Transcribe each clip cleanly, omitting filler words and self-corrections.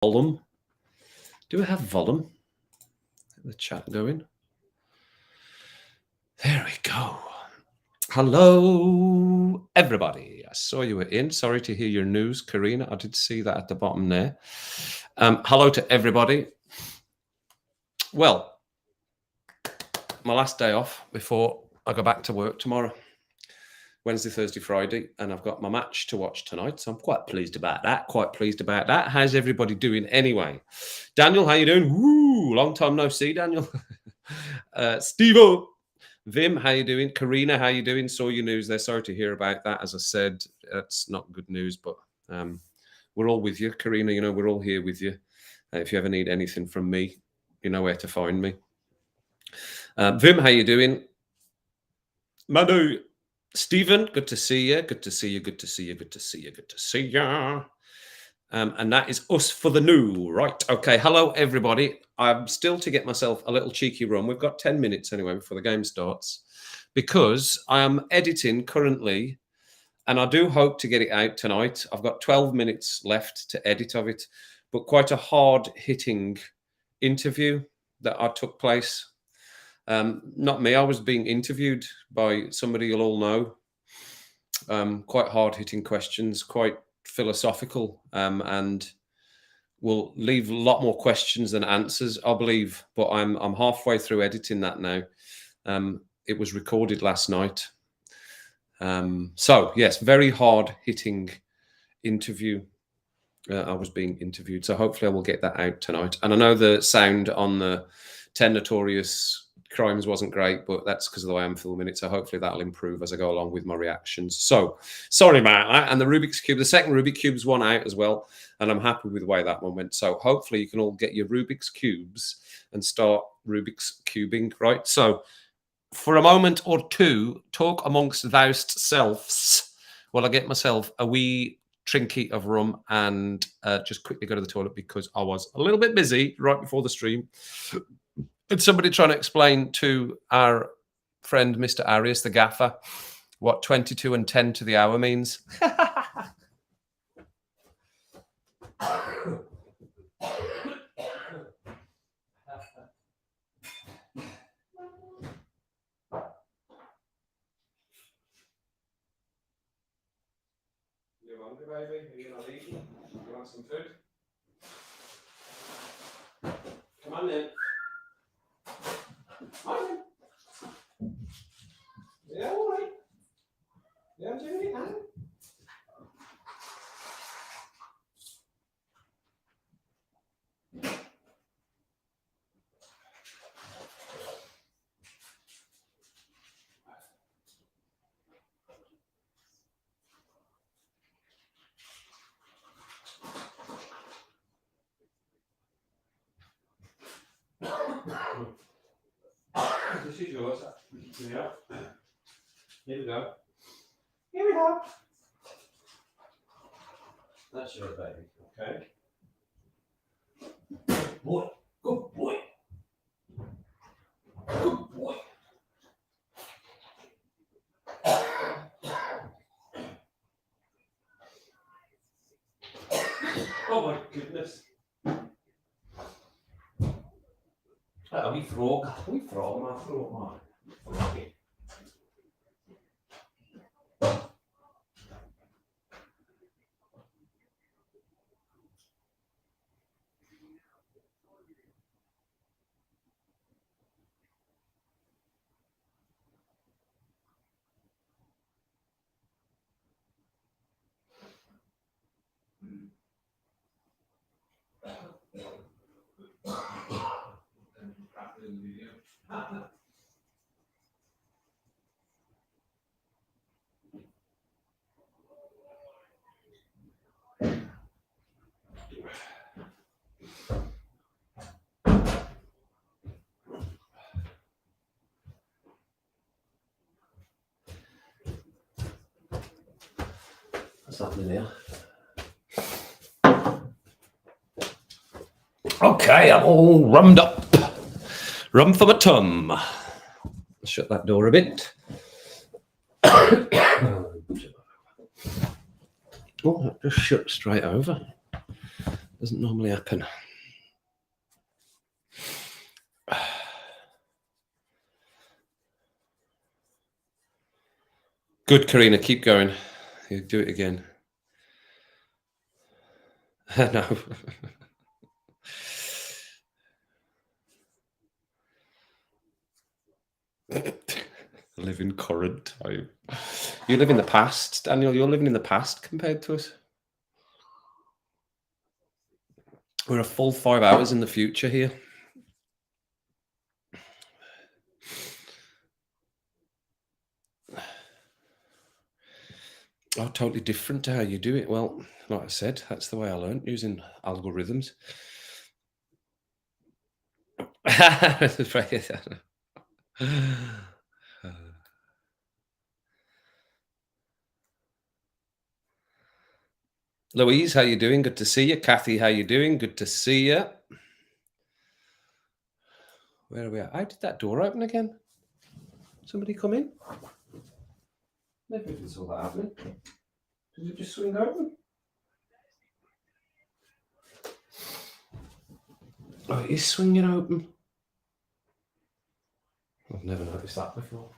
volume. Do we have volume? The chat going. There we go. Hello, everybody. I saw you were in. Sorry to hear your news, Karina. I did see that at the bottom there. Hello to everybody. Well, my last day off before I go back to work tomorrow. Wednesday, Thursday, Friday, and I've got my match to watch tonight, so I'm quite pleased about that. How's everybody doing anyway? Daniel, how you doing? Woo, long time no see, Daniel. Steve-O. Vim, how you doing? Karina, how you doing? Saw your news there. Sorry to hear about that. As I said, it's not good news, but we're all with you. Karina, you know, we're all here with you. If you ever need anything from me, you know where to find me. Vim, how you doing? Manu, Stephen, good to see you. Good to see you. Good to see you. Good to see you. Good to see you. And that is us for the new, right? Okay, hello, everybody. I'm still to get myself a little cheeky run. We've got 10 minutes anyway before the game starts because I am editing currently, and I do hope to get it out tonight. I've got 12 minutes left to edit of it, but quite a hard-hitting interview that I took place. Not me. I was being interviewed by somebody you'll all know. Quite hard-hitting questions, quite philosophical, and will leave a lot more questions than answers, I believe. But I'm halfway through editing that now. It was recorded last night. So yes, very hard-hitting interview. I was being interviewed, so hopefully I will get that out tonight. And I know the sound on the 10 Notorious Crimes wasn't great, but that's because of the way I'm filming it. So hopefully that'll improve as I go along with my reactions. So sorry about that. And the Rubik's Cube, the second Rubik's Cube's one out as well. And I'm happy with the way that one went. So hopefully you can all get your Rubik's Cubes and start Rubik's Cubing, right? So for a moment or two, talk amongst thou'st selves while I get myself a wee trinket of rum and just quickly go to the toilet because I was a little bit busy right before the stream. It's somebody trying to explain to our friend, Mr. Arias, the gaffer, what 22 and 10 to the hour means. You hungry, baby? Are you not eating? You want some food? Come on in. Yeah, all right. Yeah, I'm doing it now. This is yours. Yeah. Here we go. Here we go. That's your baby. Okay. Good boy. Good boy. Good boy. Oh my goodness. We frog. We frog. My frog, man. Froggy. What's happening here? Okay, I'm all rummed up. Rum for my tum. Shut that door a bit. Oh, that just shut straight over. Doesn't normally happen. Good, Karina. Keep going. You do it again. No. Live in current time. You live in the past, Daniel. You're living in the past compared to us. We're a full 5 hours in the future here. Oh, totally different to how you do it. Well, like I said, that's the way I learned, using algorithms. Louise, how you doing? Good to see you. Kathy, how you doing? Good to see you. Where are we at? How did that door open again? Somebody come in? Never even saw that happening. Did it just swing open? Oh, it is swinging open. I've never noticed that before.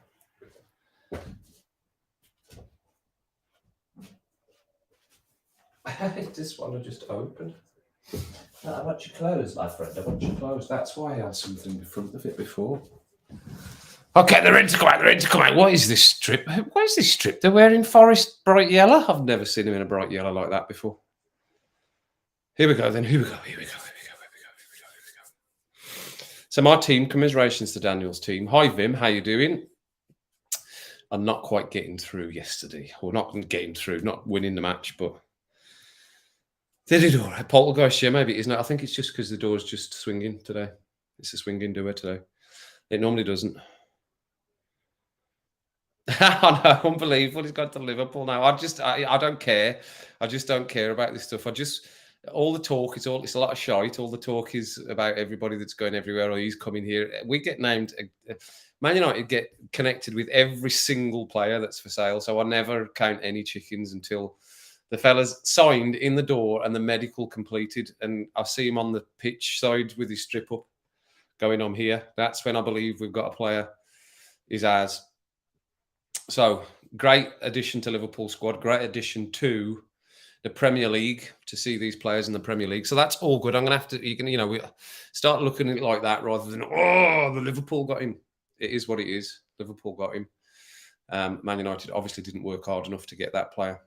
This one I just opened. No, I want you closed, my friend. I want you closed. That's why I had something in front of it before. Okay, they're ready to come out. They're ready to come out. What is this strip? What is this strip? They're wearing forest bright yellow. I've never seen them in a bright yellow like that before. Here we go then. Here we go. Here we go. Here we go. Here we go. Here we go. Here we go. So my team, commiserations to Daniel's team. Hi Vim, how you doing? I'm not quite getting through yesterday. Or not getting through, not winning the match, but they did all right. Poltergeist, yeah, maybe it isn't. I think it's just because the door's just swinging today. It's a swinging door today. It normally doesn't. I know, unbelievable. He's got to Liverpool now. I don't care. I just don't care about this stuff. All the talk it's a lot of shite. All the talk is about everybody that's going everywhere or he's coming here. We get named. Man United get connected with every single player that's for sale. So I never count any chickens until the fella's signed in the door and the medical completed, and I see him on the pitch side with his strip up going on here. That's when I believe we've got a player is ours. So great addition to Liverpool squad, great addition to the Premier League to see these players in the Premier League. So that's all good. I'm going to have to, we start looking at it like that rather than, the Liverpool got him. It is what it is. Liverpool got him. Man United obviously didn't work hard enough to get that player.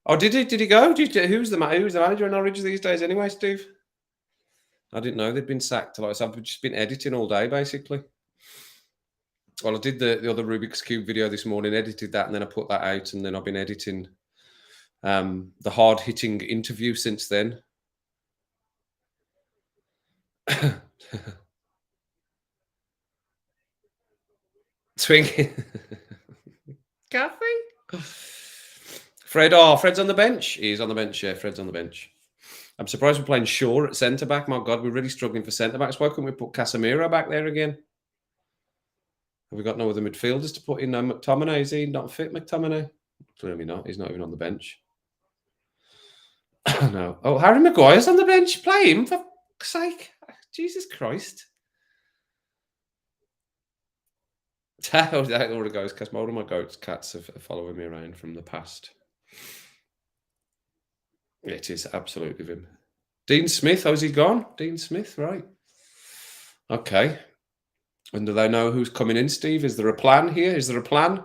Oh, did he? Did he go? Who's the manager in Norwich these days anyway, Steve? I didn't know they'd been sacked. Like, so I've just been editing all day, basically. Well, I did the other Rubik's Cube video this morning, edited that, and then I put that out, and then I've been editing the hard-hitting interview since then. Swinging. Kathy? Fred's on the bench. He's on the bench, yeah. Fred's on the bench. I'm surprised we're playing Shaw at centre-back. My God, we're really struggling for centre-backs. Why couldn't we put Casemiro back there again? Have we got no other midfielders to put in? No, McTominay, is he not fit, McTominay? Clearly not. He's not even on the bench. No. Oh, Harry Maguire's on the bench. Play him, for fuck's sake. Jesus Christ. That already goes, because all of my cats are following me around from the past. It is absolutely him. Dean Smith, how's he gone? Dean Smith, right. Okay. And do they know who's coming in, Steve? Is there a plan here? Is there a plan?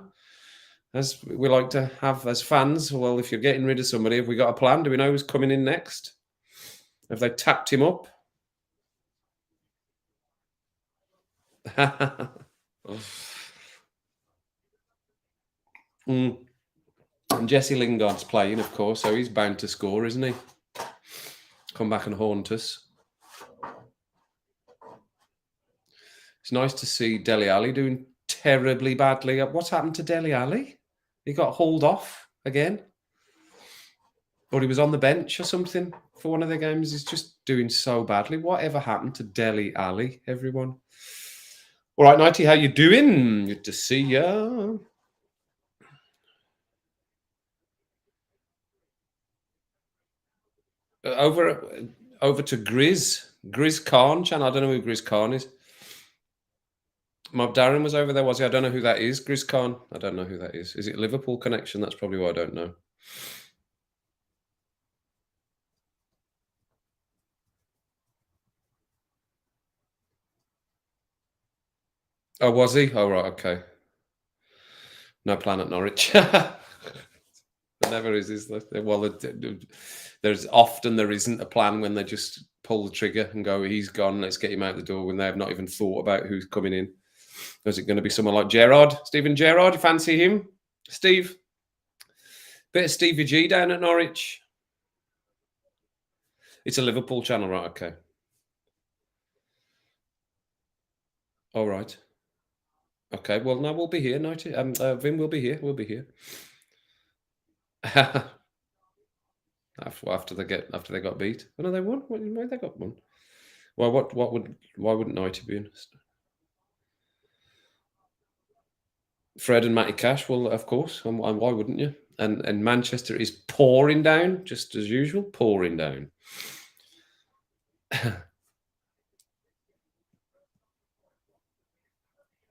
As we like to have as fans, well, if you're getting rid of somebody, have we got a plan? Do we know who's coming in next? Have they tapped him up? And Jesse Lingard's playing, of course, so he's bound to score, isn't he? Come back and haunt us. It's nice to see Dele Alli doing terribly badly. What's happened to Dele Alli? He got hauled off again? Or he was on the bench or something for one of the games. He's just doing so badly. Whatever happened to Dele Alli, everyone? All right, Nighty, how you doing? Good to see you. Over to Grizz Khan channel. I don't know who Grizz Khan is. Mob Darren was over there, was he? I don't know who that is. Grizz Khan. I don't know who that is. Is it Liverpool connection? That's probably why I don't know. Oh, was he? Oh, right. Okay. No plan at Norwich. There never is there? Well, there isn't a plan when they just pull the trigger and go, he's gone, let's get him out the door, when they have not even thought about who's coming in. Is it going to be someone like Gerrard? Steven Gerrard? You fancy him? Steve? Bit of Stevie G down at Norwich. It's a Liverpool channel, right? Okay. All right. Okay. Well, no, we'll be here. Vin will be here. We'll be here. after they got beat. Oh, no, they won. Why they got one? Why wouldn't Nighty be honest? Fred and Matty Cash, well, of course. And why wouldn't you? And Manchester is pouring down, just as usual, pouring down.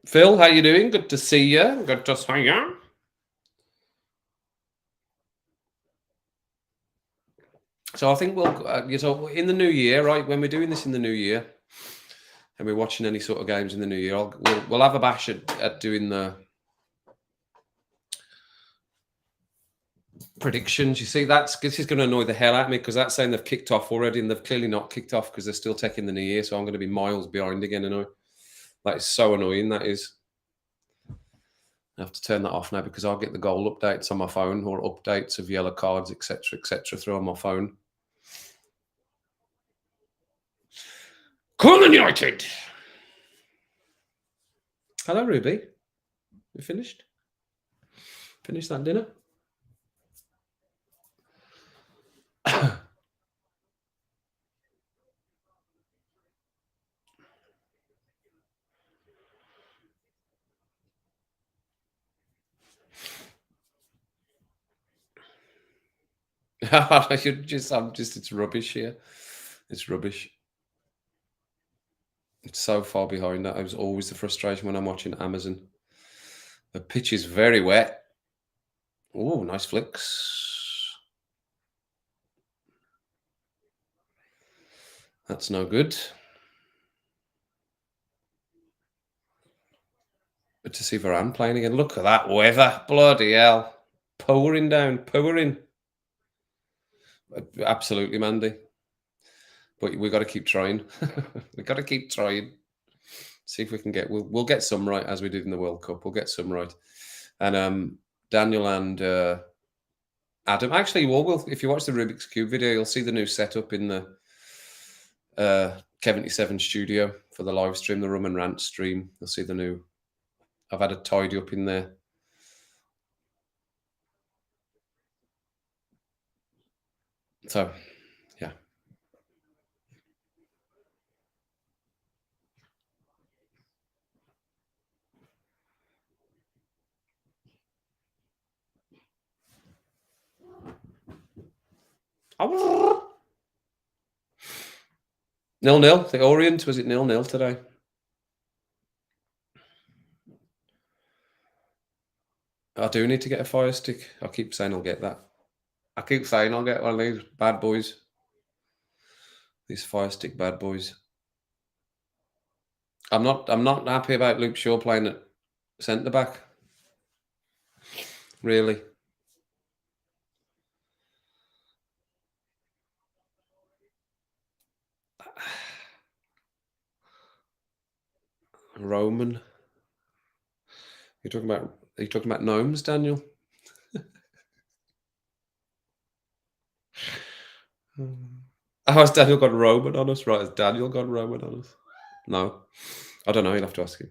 Phil, how you doing? Good to see you. Good to see you. So I think in the new year, right? When we're doing this in the new year, and we're watching any sort of games in the new year, we'll have a bash at doing the predictions. You see, this is going to annoy the hell out of me, because that's saying they've kicked off already, and they've clearly not kicked off because they're still taking the new year. So I'm going to be miles behind again. That is so annoying. That is. I have to turn that off now, because I'll get the goal updates on my phone, or updates of yellow cards, etc., through on my phone. Come on, United! Hello, Ruby. You finished? Finished that dinner? It's rubbish here. It's rubbish. It's so far behind. That was always the frustration when I'm watching Amazon. The pitch is very wet. Oh, nice flicks. That's no good. Good to see Varane playing again. Look at that weather. Bloody hell. Pouring down. Pouring. Absolutely, Mandy. But we've got to keep trying. We've got to keep trying. See if we can we'll get some right, as we did in the World Cup. We'll get some right. And Daniel and Adam, actually, if you watch the Rubik's Cube video, you'll see the new setup in the K77 studio for the live stream, the Rum and Rant stream. You'll see the new. I've had it tidy up in there. So, yeah. Oh. 0-0. The Orient, was it 0-0 today? I do need to get a Fire Stick. I keep saying I'll get that. I keep saying I'll get one of these bad boys. These Fire Stick bad boys. I'm not happy about Luke Shaw playing at centre back. Really. Roman. Are you talking about gnomes, Daniel? How has Daniel got Roman on us? Right, has Daniel got Roman on us? No. I don't know, you'll have to ask him.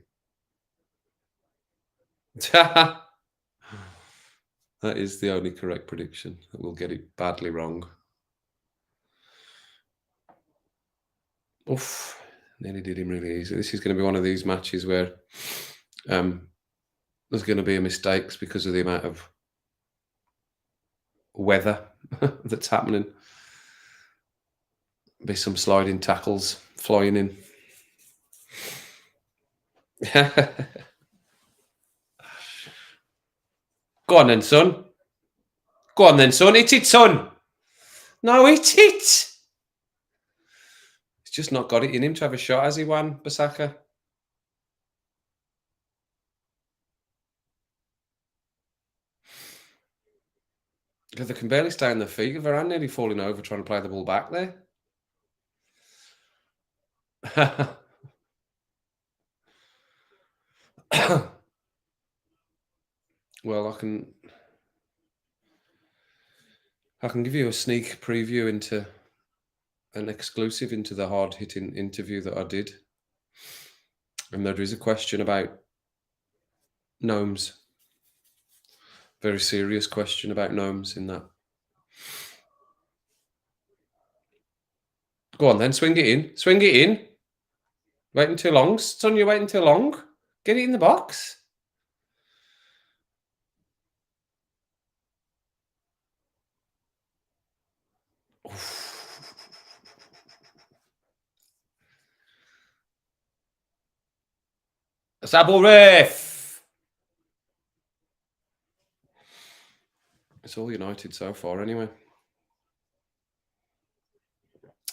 That is the only correct prediction. We'll get it badly wrong. Oof. Nearly did him really easy. This is going to be one of these matches where there's going to be mistakes because of the amount of weather that's happening. Be some sliding tackles flying in. Go on then, son. Go on then, son. Hit it, son. No, hit it. He's just not got it in him to have a shot, has he, Wan Bissaka? Because they can barely stay on their feet. Varane nearly falling over trying to play the ball back there. Well, I can give you a sneak preview into an exclusive into the hard-hitting interview that I did. And there is a question about gnomes. Very serious question about gnomes in that. Go on then, swing it in. Swing it in. Waiting too long. Son, you're waiting too long. Get it in the box. Sable Riff. It's all United so far, anyway.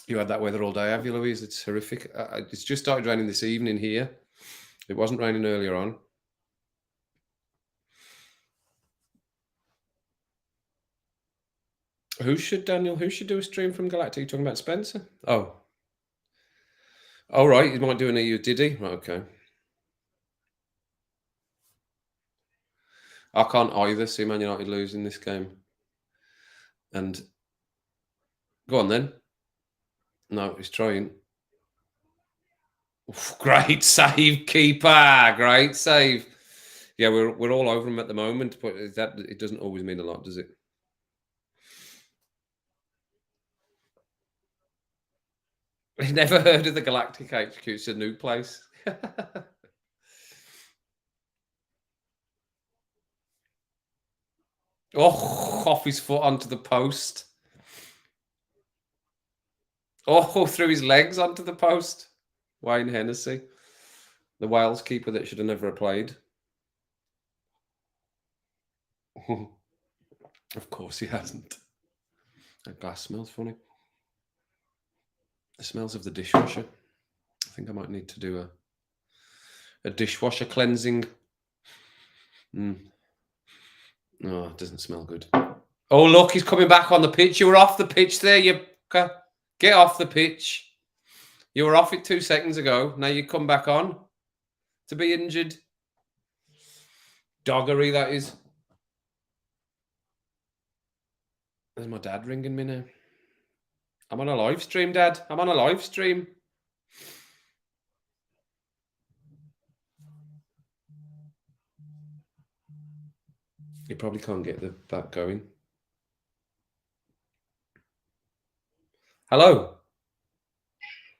You had that weather all day, have you, Louise? It's horrific. It's just started raining this evening here. It wasn't raining earlier on. Who should do a stream from Galactic? You talking about Spencer? Oh. Oh, right. You might do an EU Diddy. Right, okay. I can't either see Man United losing this game. And go on then. No, he's trying. Oof, great save, keeper. Great save. Yeah, we're all over him at the moment, but it doesn't always mean a lot, does it? I've never heard of the Galactic HQ. It's a new place. Oh, off his foot onto the post. Oh, through his legs onto the post. Wayne Hennessy, the Wales keeper that should have never played. Of course he hasn't. That glass smells funny. It smells of the dishwasher. I think I might need to do a dishwasher cleansing. Oh, it doesn't smell good. Oh, look, he's coming back on the pitch. You were off the pitch there. You get off the pitch. You were off it 2 seconds ago. Now you come back on to be injured. Doggery, that is. There's my dad ringing me now. I'm on a live stream, Dad. I'm on a live stream. You probably can't get that going. Hello.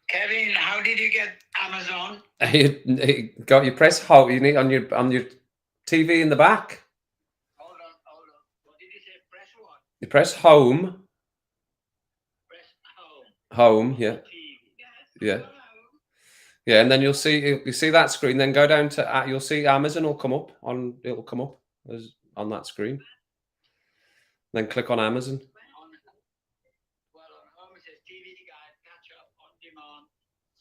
Kevin, how did you get Amazon? You press home. You need on your TV in the back. Hold on. What did you say? Press what? You press home. Press home. Home, yeah. Yes. Yeah. Yeah, and then you see that screen. Then go down to you'll see Amazon will come up on. It'll come up on that screen. Then click on Amazon. Well, on home it says TV guide, catch up, on demand,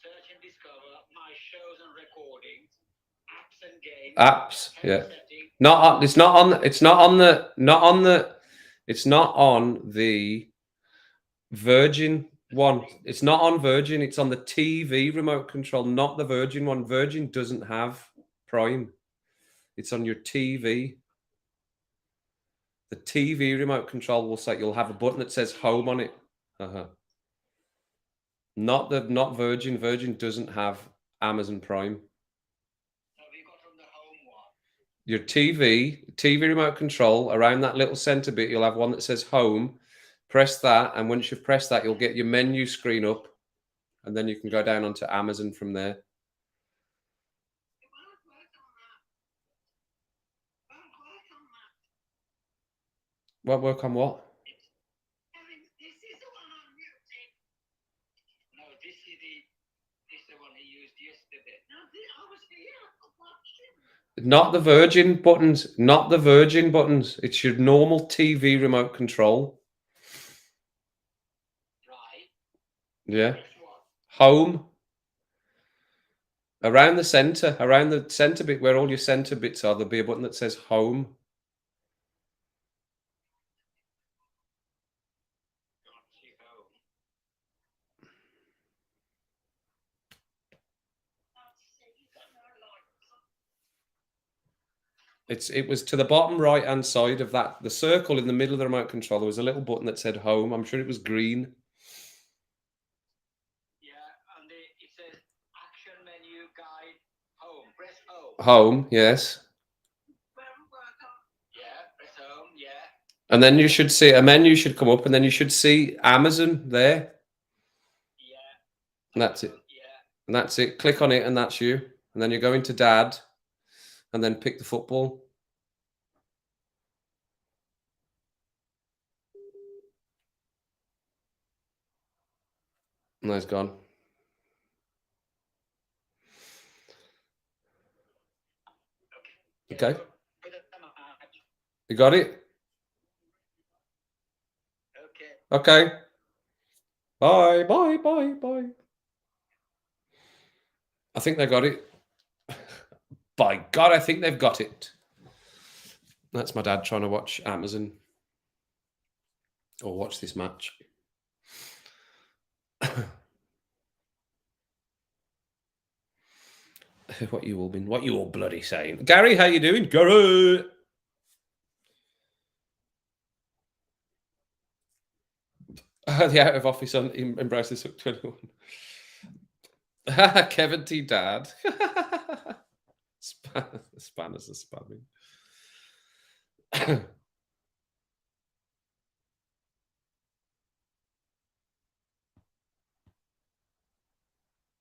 search and discover, my shows and recordings, apps and games. Apps, yeah. It's not on the Virgin one. It's not on Virgin. It's on the TV remote control, not the Virgin one. Virgin doesn't have Prime. It's on your TV. The TV remote control will say you'll have a button that says home on it. Not Virgin. Virgin doesn't have Amazon Prime. So we got from the home one. Your TV remote control, around that little center bit, you'll have one that says home. Press that, and once you've pressed that, you'll get your menu screen up, and then you can go down onto Amazon from there. What work on what? this is the one he used yesterday. No, I was here. I watched him. Not the Virgin buttons. Not the Virgin buttons. It's your normal TV remote control. Right. Yeah. Press what? Home. Around the center bit where all your center bits are, there'll be a button that says home. Can't see home. It was to the bottom right hand side of that, the circle in the middle of the remote control. There was a little button that said home. I'm sure it was green. Yeah, and it says action menu guide home. Press home. Home, yes. Yeah, press home. Yeah. And then you should see a menu should come up, and then you should see Amazon there. Yeah. And that's it. Yeah. And that's it. Click on it, and that's you. And then you go into Dad, and then pick the football. And that's gone. Okay. You got it? Okay. Okay. Bye, bye, bye, bye. I think they got it. By God, I think they've got it. That's my dad trying to watch Amazon or watch this match. What you all bloody saying? Gary, how you doing? Gary. The out of office on Embraces Hook 21. Kevin T. Dad. Spanners are spamming.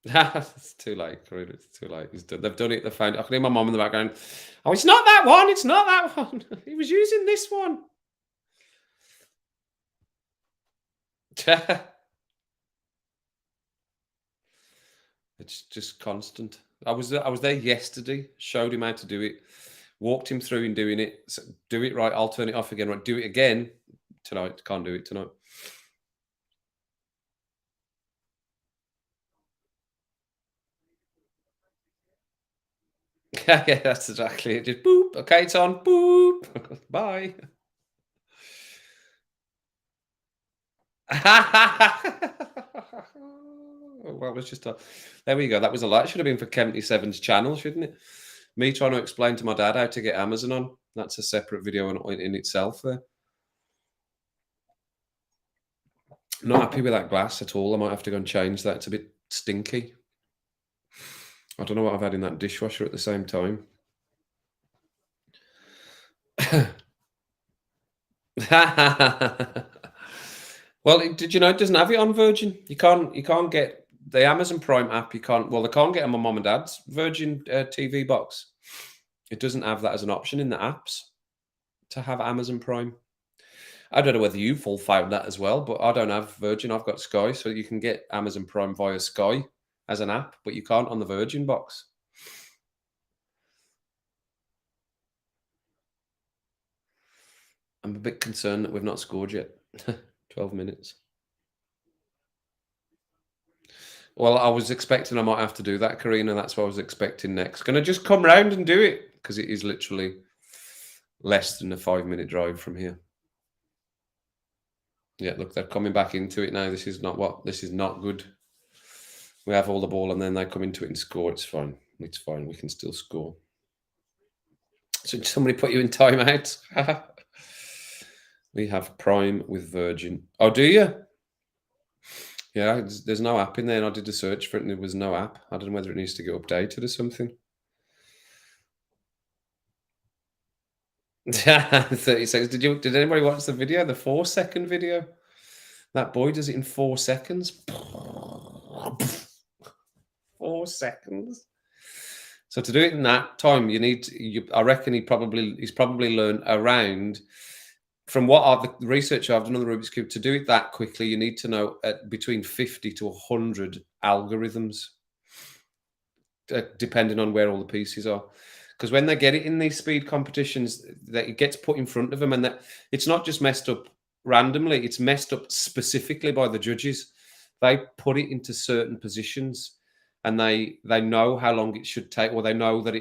It's too late, Corinne. It's too late. They've done it. They found it. I can hear my mum in the background. Oh, it's not that one. It's not that one. He was using this one. It's just constant. I was there yesterday. Showed him how to do it. Walked him through in doing it. So, do it right. I'll turn it off again. Right. Do it again tonight. Can't do it tonight. Yeah, that's exactly it. Just boop. Okay, it's on. Boop. Bye. Well, it's just there we go. That was a lot. Should have been for Kempty7's channel, shouldn't it? Me trying to explain to my dad how to get Amazon on. That's a separate video in itself there. Not happy with that glass at all. I might have to go and change that. It's a bit stinky. I don't know what I've had in that dishwasher at the same time. Well, did you know it doesn't have it on Virgin? You can't get the Amazon Prime app. You can't. Well, they can't get on my mum and dad's Virgin TV box. It doesn't have that as an option in the apps to have Amazon Prime. I don't know whether you've all found that as well, but I don't have Virgin. I've got Sky, so you can get Amazon Prime via Sky as an app, but you can't on the Virgin box. I'm a bit concerned that we've not scored yet. 12 minutes. Well, I was expecting I might have to do that, Karina. That's what I was expecting next. Going to just come round and do it because it is literally less than a 5-minute drive from here. Yeah, look, they're coming back into it now. This is not good. We have all the ball and then they come into it and score. It's fine. It's fine. We can still score. So somebody put you in timeout? We have Prime with Virgin. Oh, do you? Yeah, there's no app in there, and I did a search for it, and there was no app. I don't know whether it needs to get updated or something. 30 seconds. Did anybody watch the video? The 4-second video? That boy does it in 4 seconds. 4 seconds. So to do it in that time, I reckon he's probably learned around from what the research I've done on the Rubik's Cube, to do it that quickly, you need to know between 50 to 100 algorithms, depending on where all the pieces are. Because when they get it in these speed competitions, that it gets put in front of them, and that it's not just messed up randomly; it's messed up specifically by the judges. They put it into certain positions, and they know how long it should take, or they know that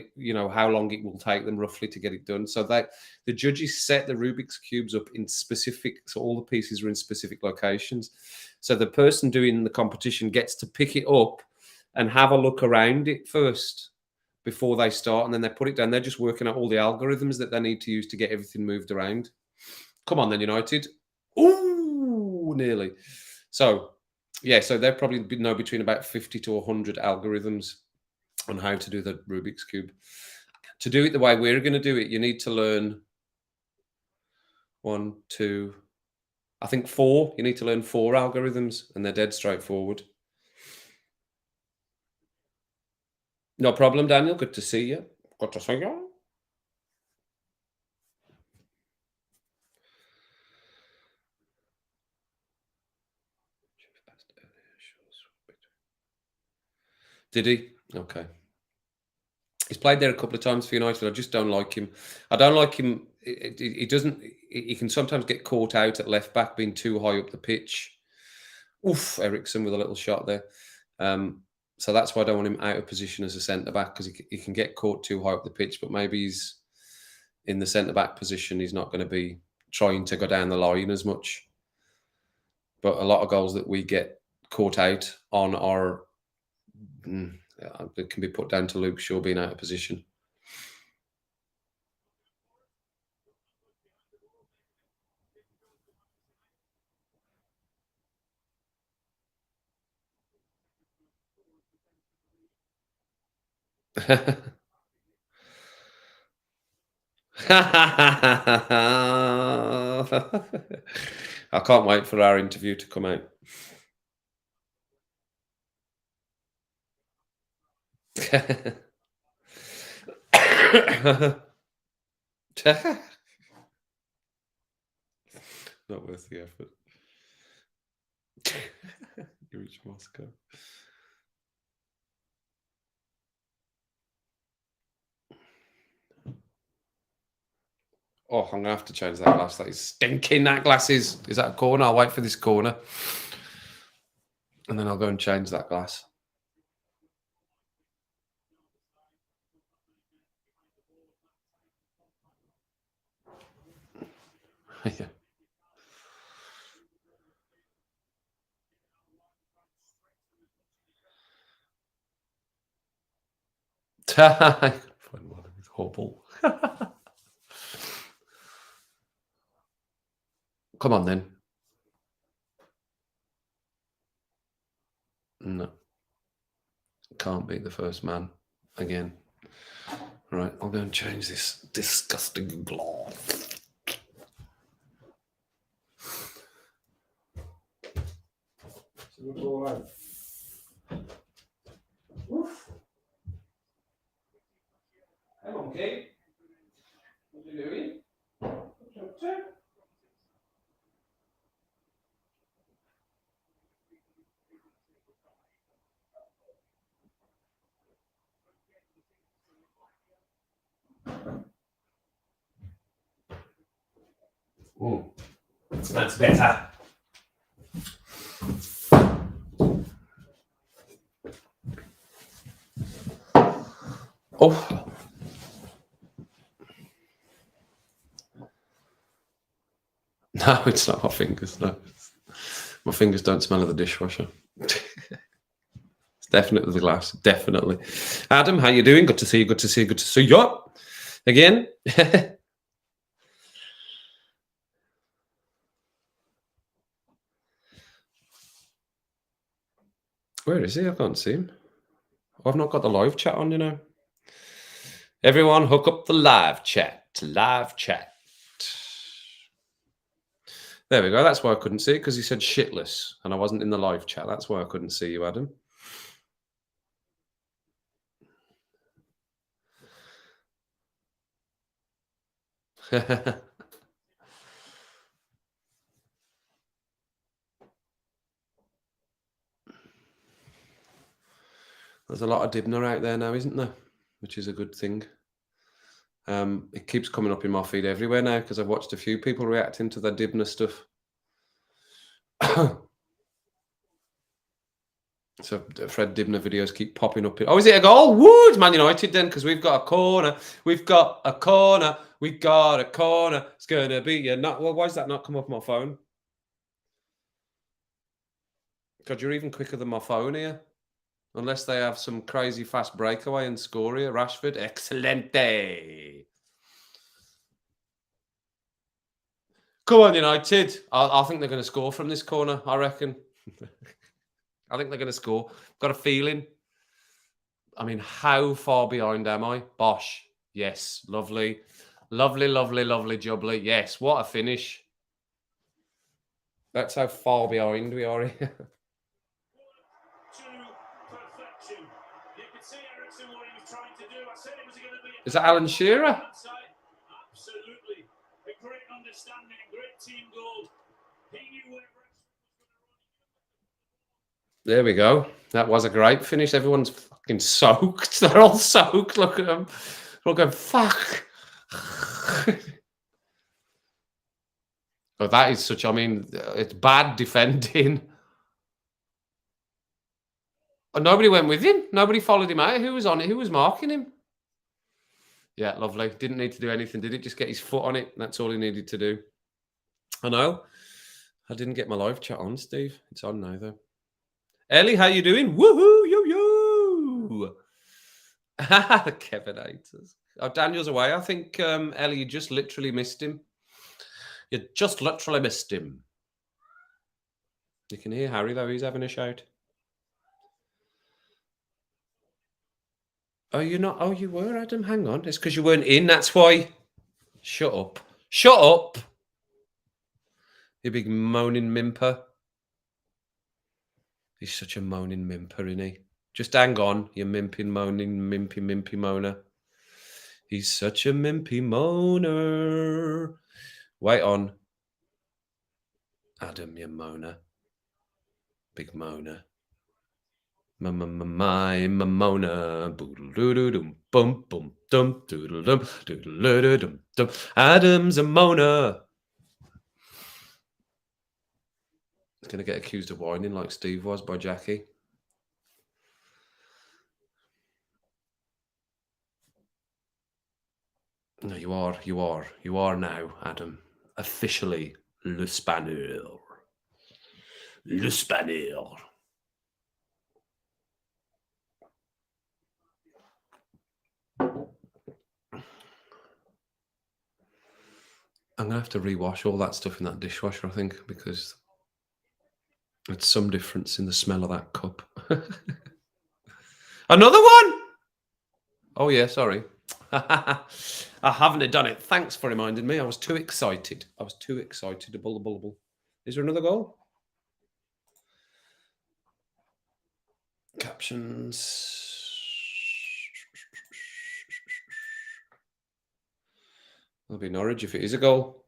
how long it will take them roughly to get it done. So the judges set the Rubik's cubes up in specific, so all the pieces are in specific locations. So the person doing the competition gets to pick it up and have a look around it first before they start, and then they put it down. They're just working out all the algorithms that they need to use to get everything moved around. Come on then, United. Ooh, nearly. So, yeah, so they'll probably know between about 50 to 100 algorithms on how to do the Rubik's Cube. To do it the way we're going to do it, you need to learn 1, 2, I think 4. You need to learn 4 algorithms, and they're dead straightforward. No problem, Daniel. Good to see you. Good to see you. Did he? Okay. He's played there a couple of times for United. I just don't like him. I don't like him. He doesn't. He can sometimes get caught out at left back, being too high up the pitch. Oof, Ericsson with a little shot there. So that's why I don't want him out of position as a centre back, because he can get caught too high up the pitch. But maybe he's in the centre back position. He's not going to be trying to go down the line as much. But a lot of goals that we get caught out on are. It can be put down to Luke Shaw being out of position. I can't wait for our interview to come out. Not worth the effort. You reach Moscow. Oh, I'm gonna have to change that glass. That is stinking. That glass is that a corner? I'll wait for this corner, and then I'll go and change that glass. Yeah. Find one with Hobble. Come on then. No. Can't beat the first man again. Right, I'll go and change this disgusting glass. So we'll go out. Woof. Come on, Kate. What are you doing? What's up to? Oh, that's better. Oh. No, it's not my fingers. No, my fingers don't smell of the dishwasher. It's definitely the glass. Definitely. Adam, how you doing? Good to see you. Good to see you. Good to see you again. Where is he? I can't see him. I've not got the live chat on, Everyone, hook up the live chat. Live chat. There we go. That's why I couldn't see it, because he said shitless, and I wasn't in the live chat. That's why I couldn't see you, Adam. There's a lot of Dibner out there now, isn't there? Which is a good thing. It keeps coming up in my feed everywhere now because I've watched a few people reacting to the Dibner stuff. So Fred Dibner videos keep popping up. Oh, is it a goal? Woo! It's Man United then, because we've got a corner. We've got a corner. We've got a corner. It's gonna be a not. Well, why does that not come up on my phone? God, you're even quicker than my phone here. Unless they have some crazy fast breakaway and score here. Rashford, excelente. Come on, United. I think they're going to score from this corner, I reckon. I think they're going to score. Got a feeling. I mean, how far behind am I? Bosh. Yes. Lovely. Lovely, lovely, lovely, jubbly. Yes. What a finish. That's how far behind we are here. Is that Alan Shearer? Absolutely. A great understanding, great team goal. He knew where. There we go. That was a great finish. Everyone's fucking soaked. They're all soaked. Look at them. They're all going, fuck. Oh, that is such, I mean, it's bad defending. Oh, nobody went with him. Nobody followed him out. Who was on it? Who was marking him? Yeah, lovely. Didn't need to do anything, did it? Just get his foot on it. That's all he needed to do. I know. I didn't get my live chat on, Steve. It's on now, though. Ellie, how you doing? Woohoo, yo. Kevin haters. Oh, Daniel's away. I think, Ellie, you just literally missed him. You just literally missed him. You can hear Harry, though. He's having a shout. Oh, you're not? Oh, you were, Adam. Hang on. It's because you weren't in. That's why. Shut up. Shut up. You big moaning mimper. He's such a moaning mimper, isn't he? Just hang on, you mimping, moaning, mimpy moaner. He's such a mimpy moaner. Wait on. Adam, you moaner. Big moaner. My moaner. Boodle-doo-doo-dum, bum, bum, dum, doodle-dum, doodle-dum, dum. Adam's a moaner. He's going to get accused of whining like Steve was by Jackie. No, you are now, Adam. Officially, Le Spaniel. Le Spaniel. I'm going to have to rewash all that stuff in that dishwasher, I think, because it's some difference in the smell of that cup. Another one? Oh, yeah, sorry. I haven't done it. Thanks for reminding me. I was too excited. Bull. Is there another goal? Captions. That'll be Norwich if it is a goal.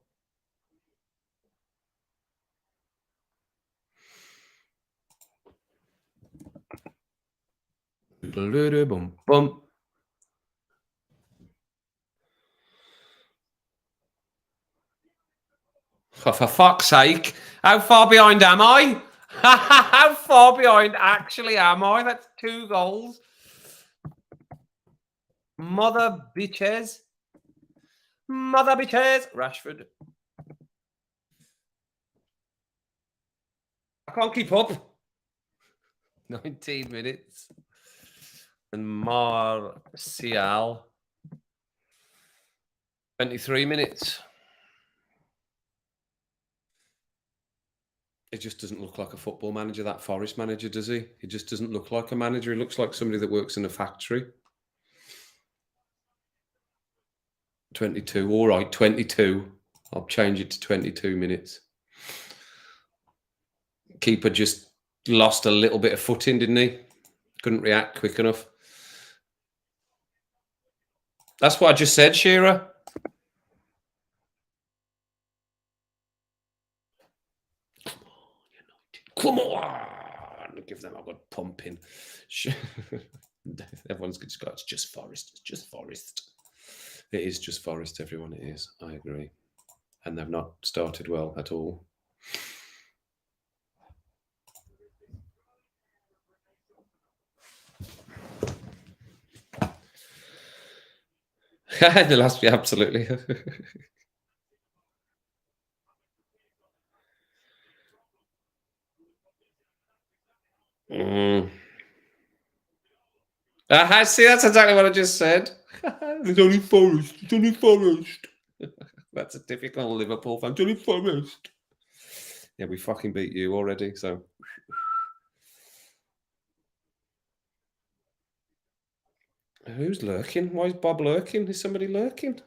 Bum, bum. For fuck's sake, how far behind am I? How far behind actually am I? That's 2 goals. Mother bitches. Rashford. I can't keep up. 19 minutes. And Martial. 23 minutes. It just doesn't look like a football manager, that Forest manager, does he? He just doesn't look like a manager. He looks like somebody that works in a factory. 22. All right, 22. I'll change it to 22 minutes. Keeper just lost a little bit of footing, didn't he? Couldn't react quick enough. That's what I just said, Shearer. Come on. Give them a good pumping. Everyone's just got, it's just Forest. It's just Forest. It is just Forest, everyone. It is. I agree. And they've not started well at all. The last, yeah, absolutely. Mm. See, that's exactly what I just said. It's only Forest. It's only Forest. That's a typical Liverpool fan. It's only Forest. Yeah, we fucking beat you already. So who's lurking? Why is Bob lurking? Is somebody lurking?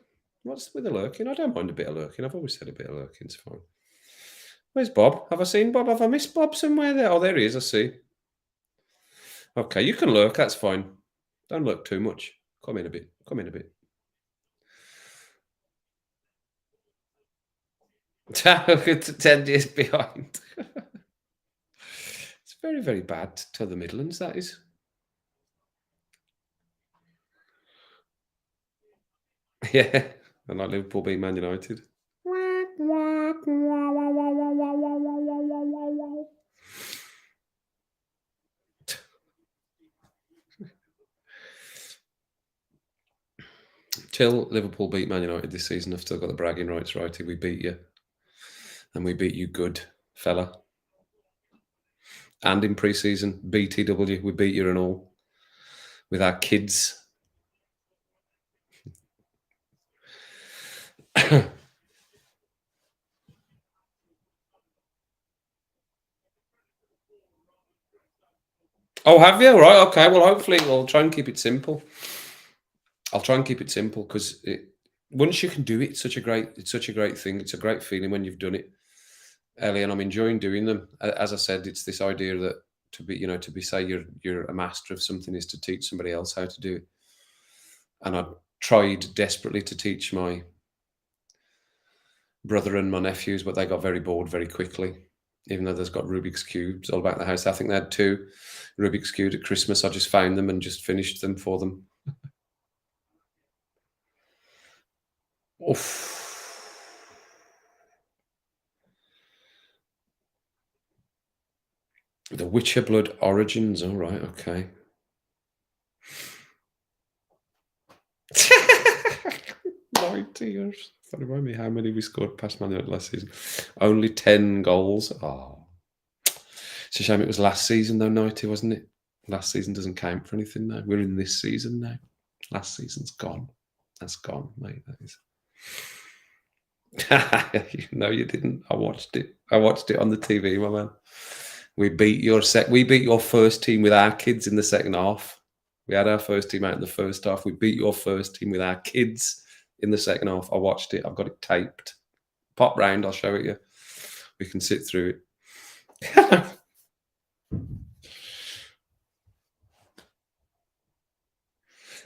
What's with the lurking? I don't mind a bit of lurking. I've always said a bit of lurking's fine. Where's Bob? Have I seen Bob? Have I missed Bob somewhere there? Oh, there he is. I see. Okay, you can lurk. That's fine. Don't lurk too much. Come in a bit. Come in a bit. 10 years behind. It's very, very bad to the Midlands, that is. Yeah. And like Liverpool beat Man United. Till Liverpool beat Man United this season, I've still got the bragging rights, righty. We beat you. And we beat you good, fella. And in pre-season, BTW, we beat you and all. With our kids. Oh, have you? Right, okay. Well, hopefully we'll try and keep it simple. I'll try and keep it simple because once you can do it, it's such a great thing. It's a great feeling when you've done it, Ellie, and I'm enjoying doing them. As I said, it's this idea that to be say you're a master of something is to teach somebody else how to do it. And I tried desperately to teach my brother and my nephews, but they got very bored very quickly. Even though there's got Rubik's cubes all about the house. I think they had 2 Rubik's cubes at Christmas. I just found them and just finished them for them. Oof. The Witcher Blood Origins. All right, okay. 90 years. That remind me how many we scored past Man United last season. Only 10 goals. Oh. It's a shame it was last season, though, 90, wasn't it? Last season doesn't count for anything now. We're in this season now. Last season's gone. That's gone, mate. That is. No, you didn't. I watched it. I watched it on the TV, my man. We beat your first team with our kids in the second half. We had our first team out in the first half. We beat your first team with our kids in the second half. I watched it. I've got it taped. Pop round. I'll show it you. We can sit through it.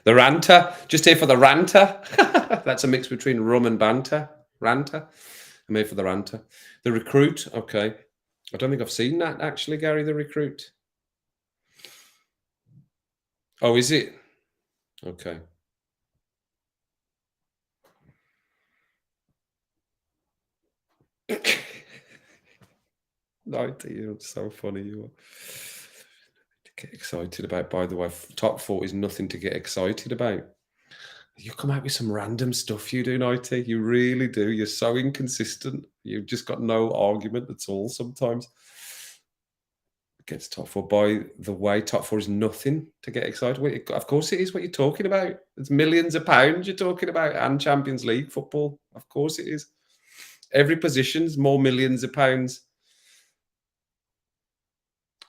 The ranter. Just here for the ranter. That's a mix between rum and banter. Ranter. I'm here for the ranter. The Recruit. Okay. I don't think I've seen that actually, Gary, The Recruit. Oh, is it? Okay. No, you're so funny. You are. To get excited about, by the way, top 4 is nothing to get excited about. You come out with some random stuff, you do, Nighty. You really do. You're so inconsistent. You've just got no argument at all sometimes. Gets top 4. By the way, top 4 is nothing to get excited with. Of course it is what you're talking about. It's millions of pounds you're talking about and Champions League football. Of course it is. Every position's more millions of pounds.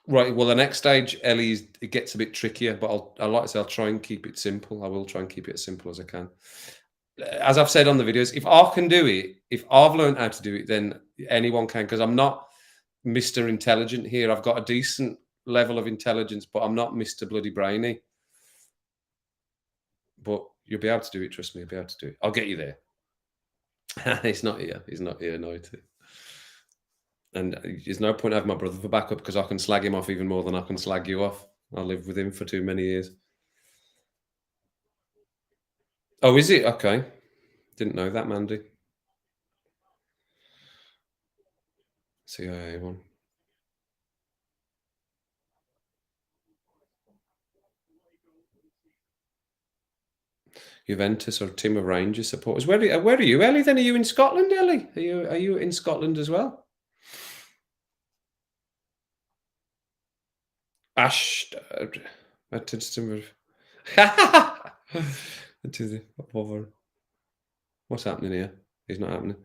Right. Well, the next stage, Ellie, it gets a bit trickier, but like I say, I'll try and keep it simple. I will try and keep it as simple as I can. As I've said on the videos, if I can do it, if I've learned how to do it, then anyone can, because I'm not Mr. Intelligent here. I've got a decent level of intelligence, but I'm not Mr. Bloody Brainy. But you'll be able to do it. Trust me, you'll be able to do it. I'll get you there. He's not here. He's not here, no. And there's no point having my brother for backup because I can slag him off even more than I can slag you off. I lived with him for too many years. Oh, is it? Okay. Didn't know that, Mandy. CIA one. Juventus or team of Rangers supporters. Where are you, Ellie? Then are you in Scotland, Ellie? Are you in Scotland as well? Ash. To the what's happening here? It's not happening.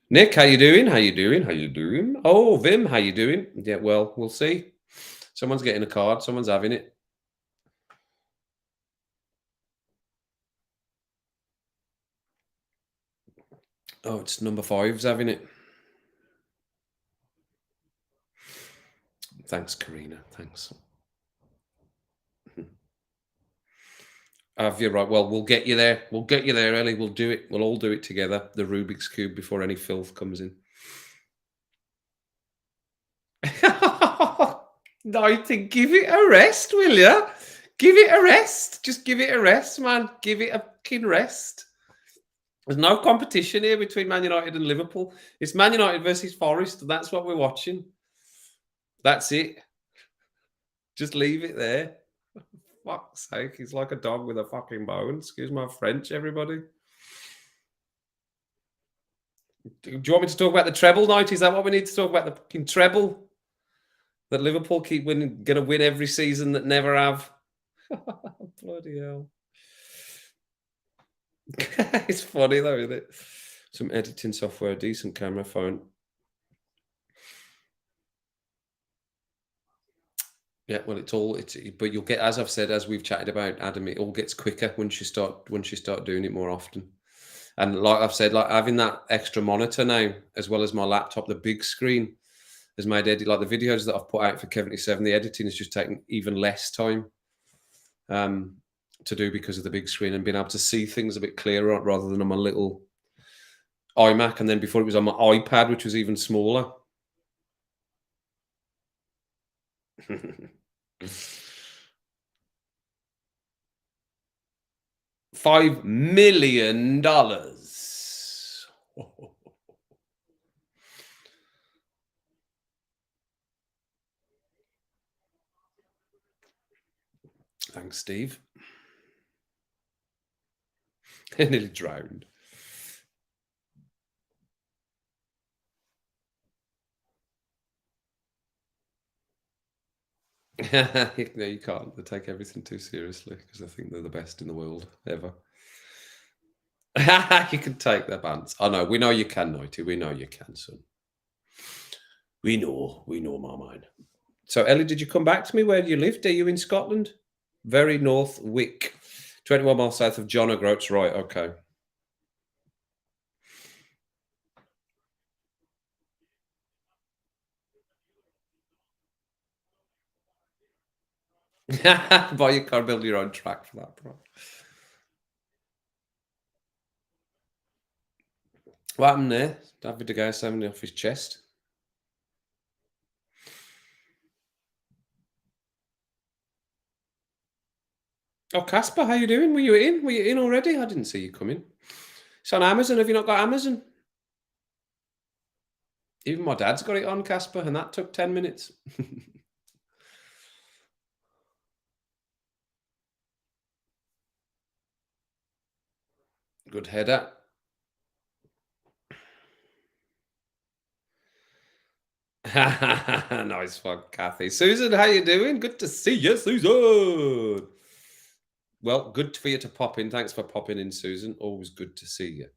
Nick, how you doing? How you doing? How you doing? Oh, Vim, how you doing? Yeah, well, we'll see. Someone's getting a card. Someone's having it. Oh, it's number five's having it. Thanks, Karina. Thanks. You're right. Well, we'll get you there. We'll get you there, Ellie. We'll do it. We'll all do it together. The Rubik's Cube before any filth comes in. No, I think give it a rest, will you? Give it a rest. Just give it a rest, man. Give it a fucking rest. There's no competition here between Man United and Liverpool. It's Man United versus Forest. That's what we're watching. That's it. Just leave it there. Fuck's sake, he's like a dog with a fucking bone. Excuse my French, everybody. Do you want me to talk about the treble night? Is that what we need to talk about? The fucking treble that Liverpool keep winning, going to win every season that never have. Bloody hell. It's funny though, isn't it? Some editing software, decent camera, phone. Yeah, well, but you'll get, as I've said, as we've chatted about, Adam, it all gets quicker once you start doing it more often. And like I've said, like having that extra monitor now, as well as my laptop, the big screen has made like the videos that I've put out for Kevin87, the editing has just taken even less time to do because of the big screen and being able to see things a bit clearer rather than on my little iMac. And then before it was on my iPad, which was even smaller. $5 million. Thanks, Steve. Nearly drowned. No, you can't. They take everything too seriously because I think they're the best in the world ever. You can take their bands. I know. We know you can, Nighty. We know you can, son. We know, my mind. So, Ellie, did you come back to me? Where do you live? Are you in Scotland? Very north Wick, 21 miles south of John O'Groats. Right, okay. Buy your car, build your own track for that, bro. What happened there? David De Gea having off his chest. Oh, Casper, how you doing? Were you in? Were you in already? I didn't see you come in. It's on Amazon. Have you not got Amazon? Even my dad's got it on, Casper, and that took 10 minutes. Good header. Nice one, Kathy. Susan, how you doing? Good to see you, Susan. Well, good for you to pop in. Thanks for popping in, Susan. Always good to see you.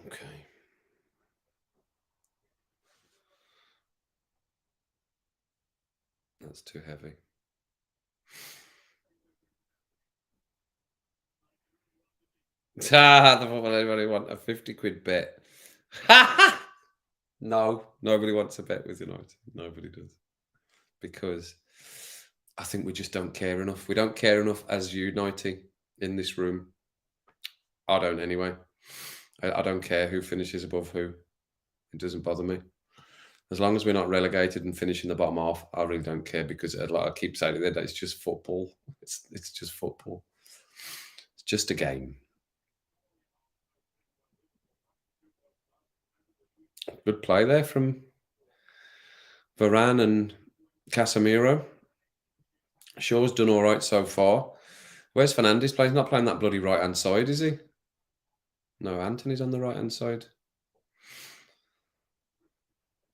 Okay. That's too heavy. Anybody want a 50 quid bet? No, nobody wants a bet with United. Nobody does. Because I think we just don't care enough. We don't care enough as United in this room. I don't anyway. I don't care who finishes above who. It doesn't bother me. As long as we're not relegated and finishing the bottom half, I really don't care because, like I keep saying it, it's just football. It's just football. It's just a game. Good play there from Varane and Casemiro. Shaw's done all right so far. Where's Fernandes playing? He's not playing that bloody right hand side, is he? No, Anthony's on the right hand side.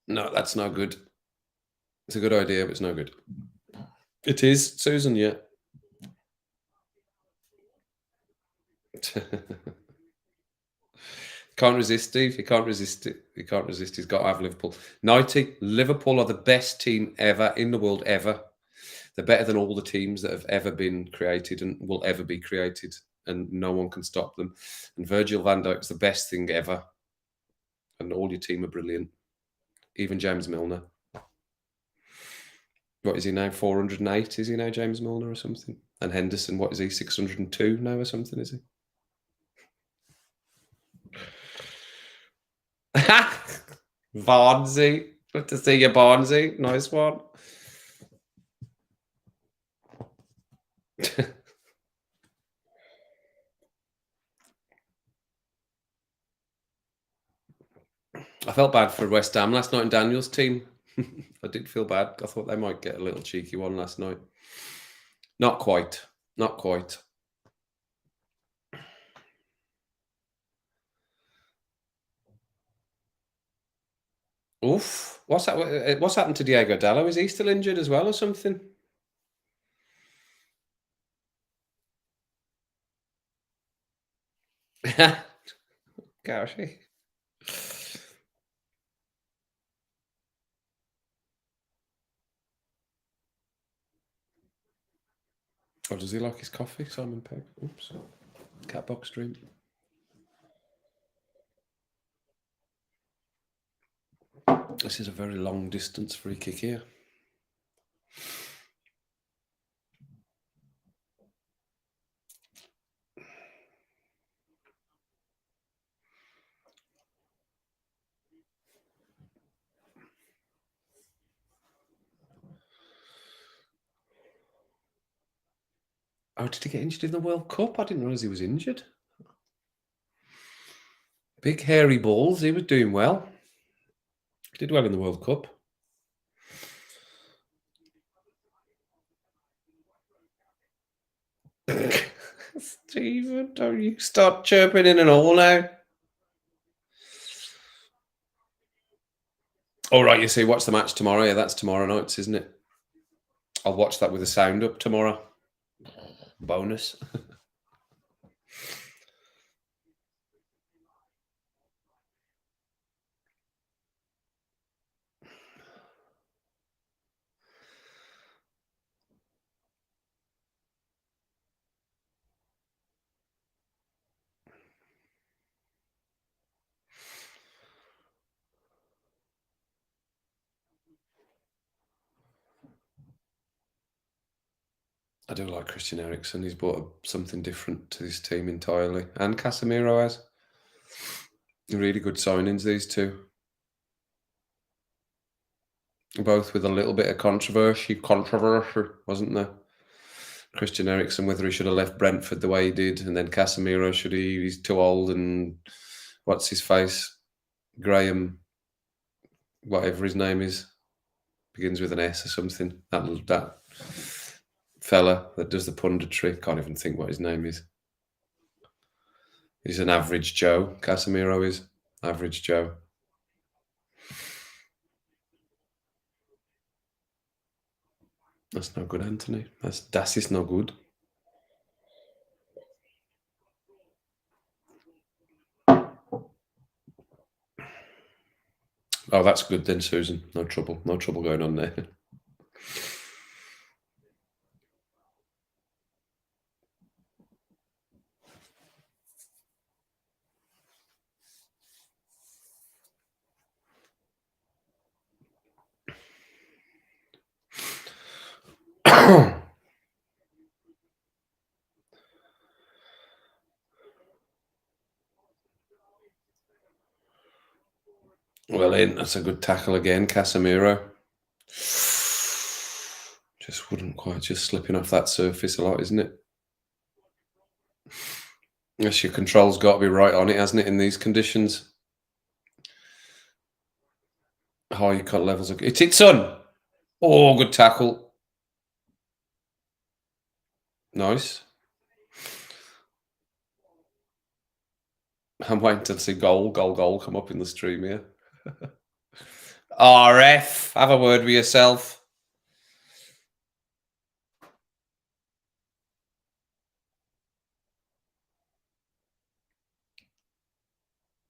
No, that's no good. It's a good idea, but it's no good. It is, Susan, yeah. Can't resist, Steve. He can't resist it. He can't resist. He's got to have Liverpool. 90. Liverpool are the best team ever in the world, ever. They're better than all the teams that have ever been created and will ever be created, and no one can stop them. And Virgil van Dijk's the best thing ever. And all your team are brilliant. Even James Milner. What is he now? 408? Is he now, James Milner, or something? And Henderson, what is he? 602 now or something, is he? Barnsey. Good to see you, Barnsey. Nice one. I felt bad for West Ham last night in Daniel's team. I did feel bad. I thought they might get a little cheeky one last night. Not quite. Not quite. Oof. What's happened to Diego Dallo? Is he still injured as well or something? Gosh. Or does he like his coffee, Simon Pegg? Oops. Catbox dream. This is a very long distance free kick here. Oh, did he get injured in the World Cup? I didn't realise he was injured. Big hairy balls. He was doing well. He did well in the World Cup. Stephen, don't you start chirping in and all now. All right, you see, watch the match tomorrow. Yeah, that's tomorrow night, isn't it? I'll watch that with the sound up tomorrow. Bonus. I do like Christian Eriksen. He's brought something different to this team entirely. And Casemiro has. Really good signings, these two. Both with a little bit of controversy, wasn't there? Christian Eriksen, whether he should have left Brentford the way he did, and then Casemiro, he's too old, and what's his face? Graham, whatever his name is, begins with an S or something. That fella that does the punditry, can't even think what his name is. He's an average Joe. Casemiro is average Joe. That's no good, Anthony. Das is no good. Oh, that's good then, Susan. No trouble. No trouble going on there. Well in. That's a good tackle again, Casemiro. Just wouldn't quite, just slipping off that surface a lot, isn't it? Yes, your control's got to be right on it, hasn't it, in these conditions? High cut levels of it's son. Oh, good tackle. Nice. I'm waiting to see goal come up in the stream here. RF, have a word with yourself.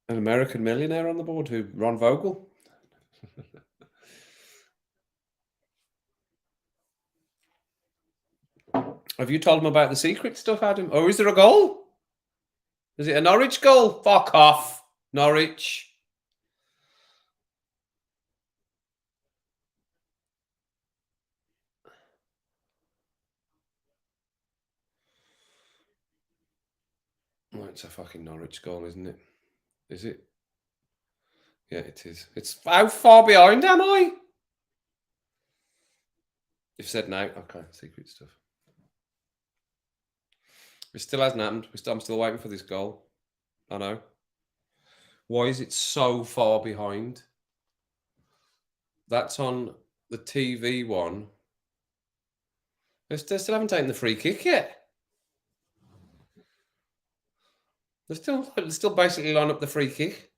An American millionaire on the board, who Ron Vogel. Have you told him about the secret stuff, Adam? Or is there a goal? Is it a Norwich goal? Fuck off, Norwich. Oh, it's a fucking Norwich goal, isn't it? Is it? Yeah, it is. It's how far behind am I? You've said no. Okay, secret stuff. It still hasn't happened. I'm still waiting for this goal. I know. Why is it so far behind? That's on the TV one. They still haven't taken the free kick yet. They're still basically line up the free kick.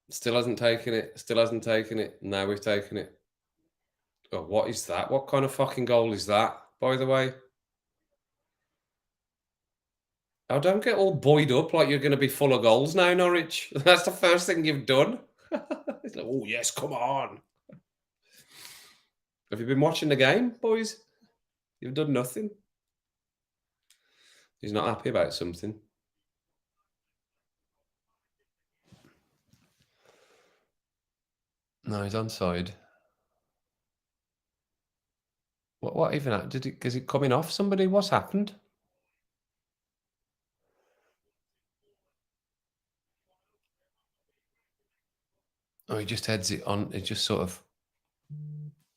Still hasn't taken it. Still hasn't taken it. Now we've taken it. Oh, what is that? What kind of fucking goal is that, by the way? Oh, don't get all buoyed up like you're going to be full of goals now, Norwich. That's the first thing you've done. It's like, oh, yes, come on. Have you been watching the game, boys? You've done nothing. He's not happy about something. No, he's onside. What even happened? Is it coming off somebody? What's happened? Oh, he just heads it on. It just sort of.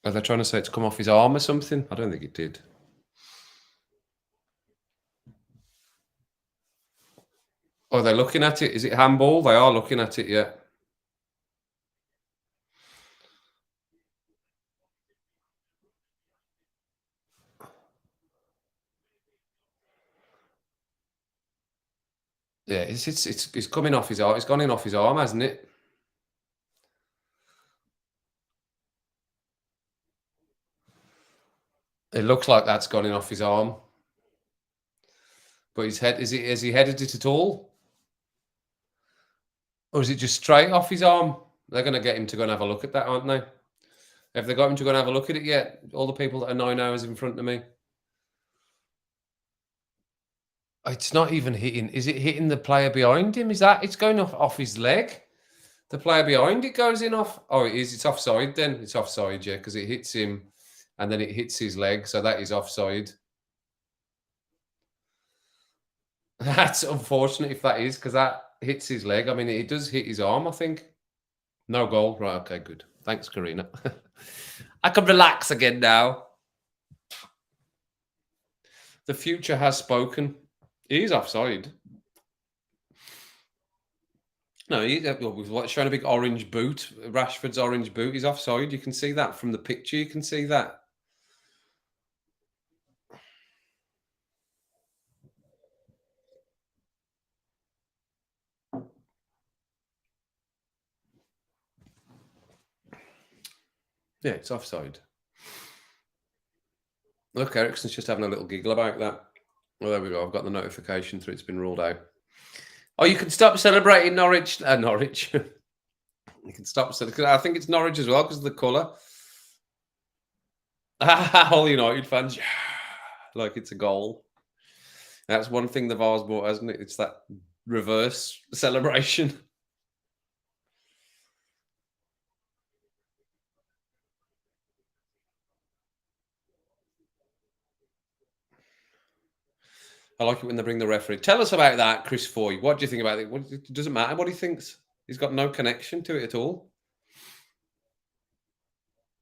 Are they trying to say it's come off his arm or something? I don't think it did. Oh, they're looking at it. Is it handball? They are looking at it, yeah. Yeah, it's coming off his arm. It's gone in off his arm, hasn't it? It looks like that's gone in off his arm. But his head has he headed it at all? Or is it just straight off his arm? They're going to get him to go and have a look at that, aren't they? Have they got him to go and have a look at it yet? All the people that are 9 hours in front of me. It's not even hitting. Is it hitting the player behind him? Is that it's going off his leg? The player behind it goes in off. Oh, it is. It's offside then. It's offside, yeah, because it hits him and then it hits his leg. So that is offside. That's unfortunate if that is, because that hits his leg. I mean, it does hit his arm, I think. No goal. Right, okay, good. Thanks, Karina. I can relax again now. The future has spoken. He's offside. No, he's showing a big orange boot. Rashford's orange boot. He's offside. You can see that from the picture. You can see that. Yeah, it's offside. Look, Ericsson's just having a little giggle about that. Well, there we go. I've got the notification through. It's been ruled out. Oh, you can stop celebrating Norwich. Norwich. You can stop celebrating. I think it's Norwich as well because of the colour. All United fans, like it's a goal. That's one thing the VAR's brought, hasn't it? It's that reverse celebration. I like it when they bring the referee. Tell us about that, Chris Foy. What do you think about it? It doesn't matter what he thinks. He's got no connection to it at all.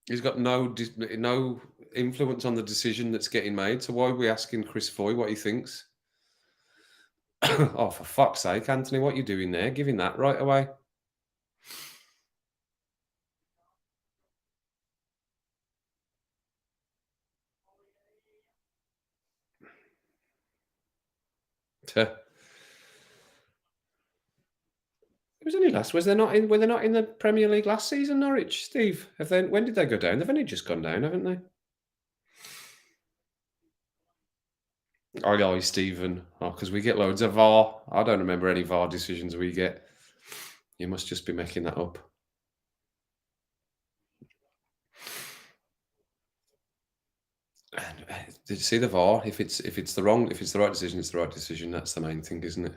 He's got no influence on the decision that's getting made. So why are we asking Chris Foy what he thinks? Oh, for fuck's sake, Anthony, what are you doing there? Giving that right away. It was only last. Was they not in? Were they not in the Premier League last season? Norwich, Steve. Have they? When did they go down? They've only just gone down, haven't they? Oh, Stephen. Oh, because we get loads of VAR. I don't remember any VAR decisions we get. You must just be making that up. Did you see the VAR? If it's the right decision, it's the right decision. That's the main thing, isn't it?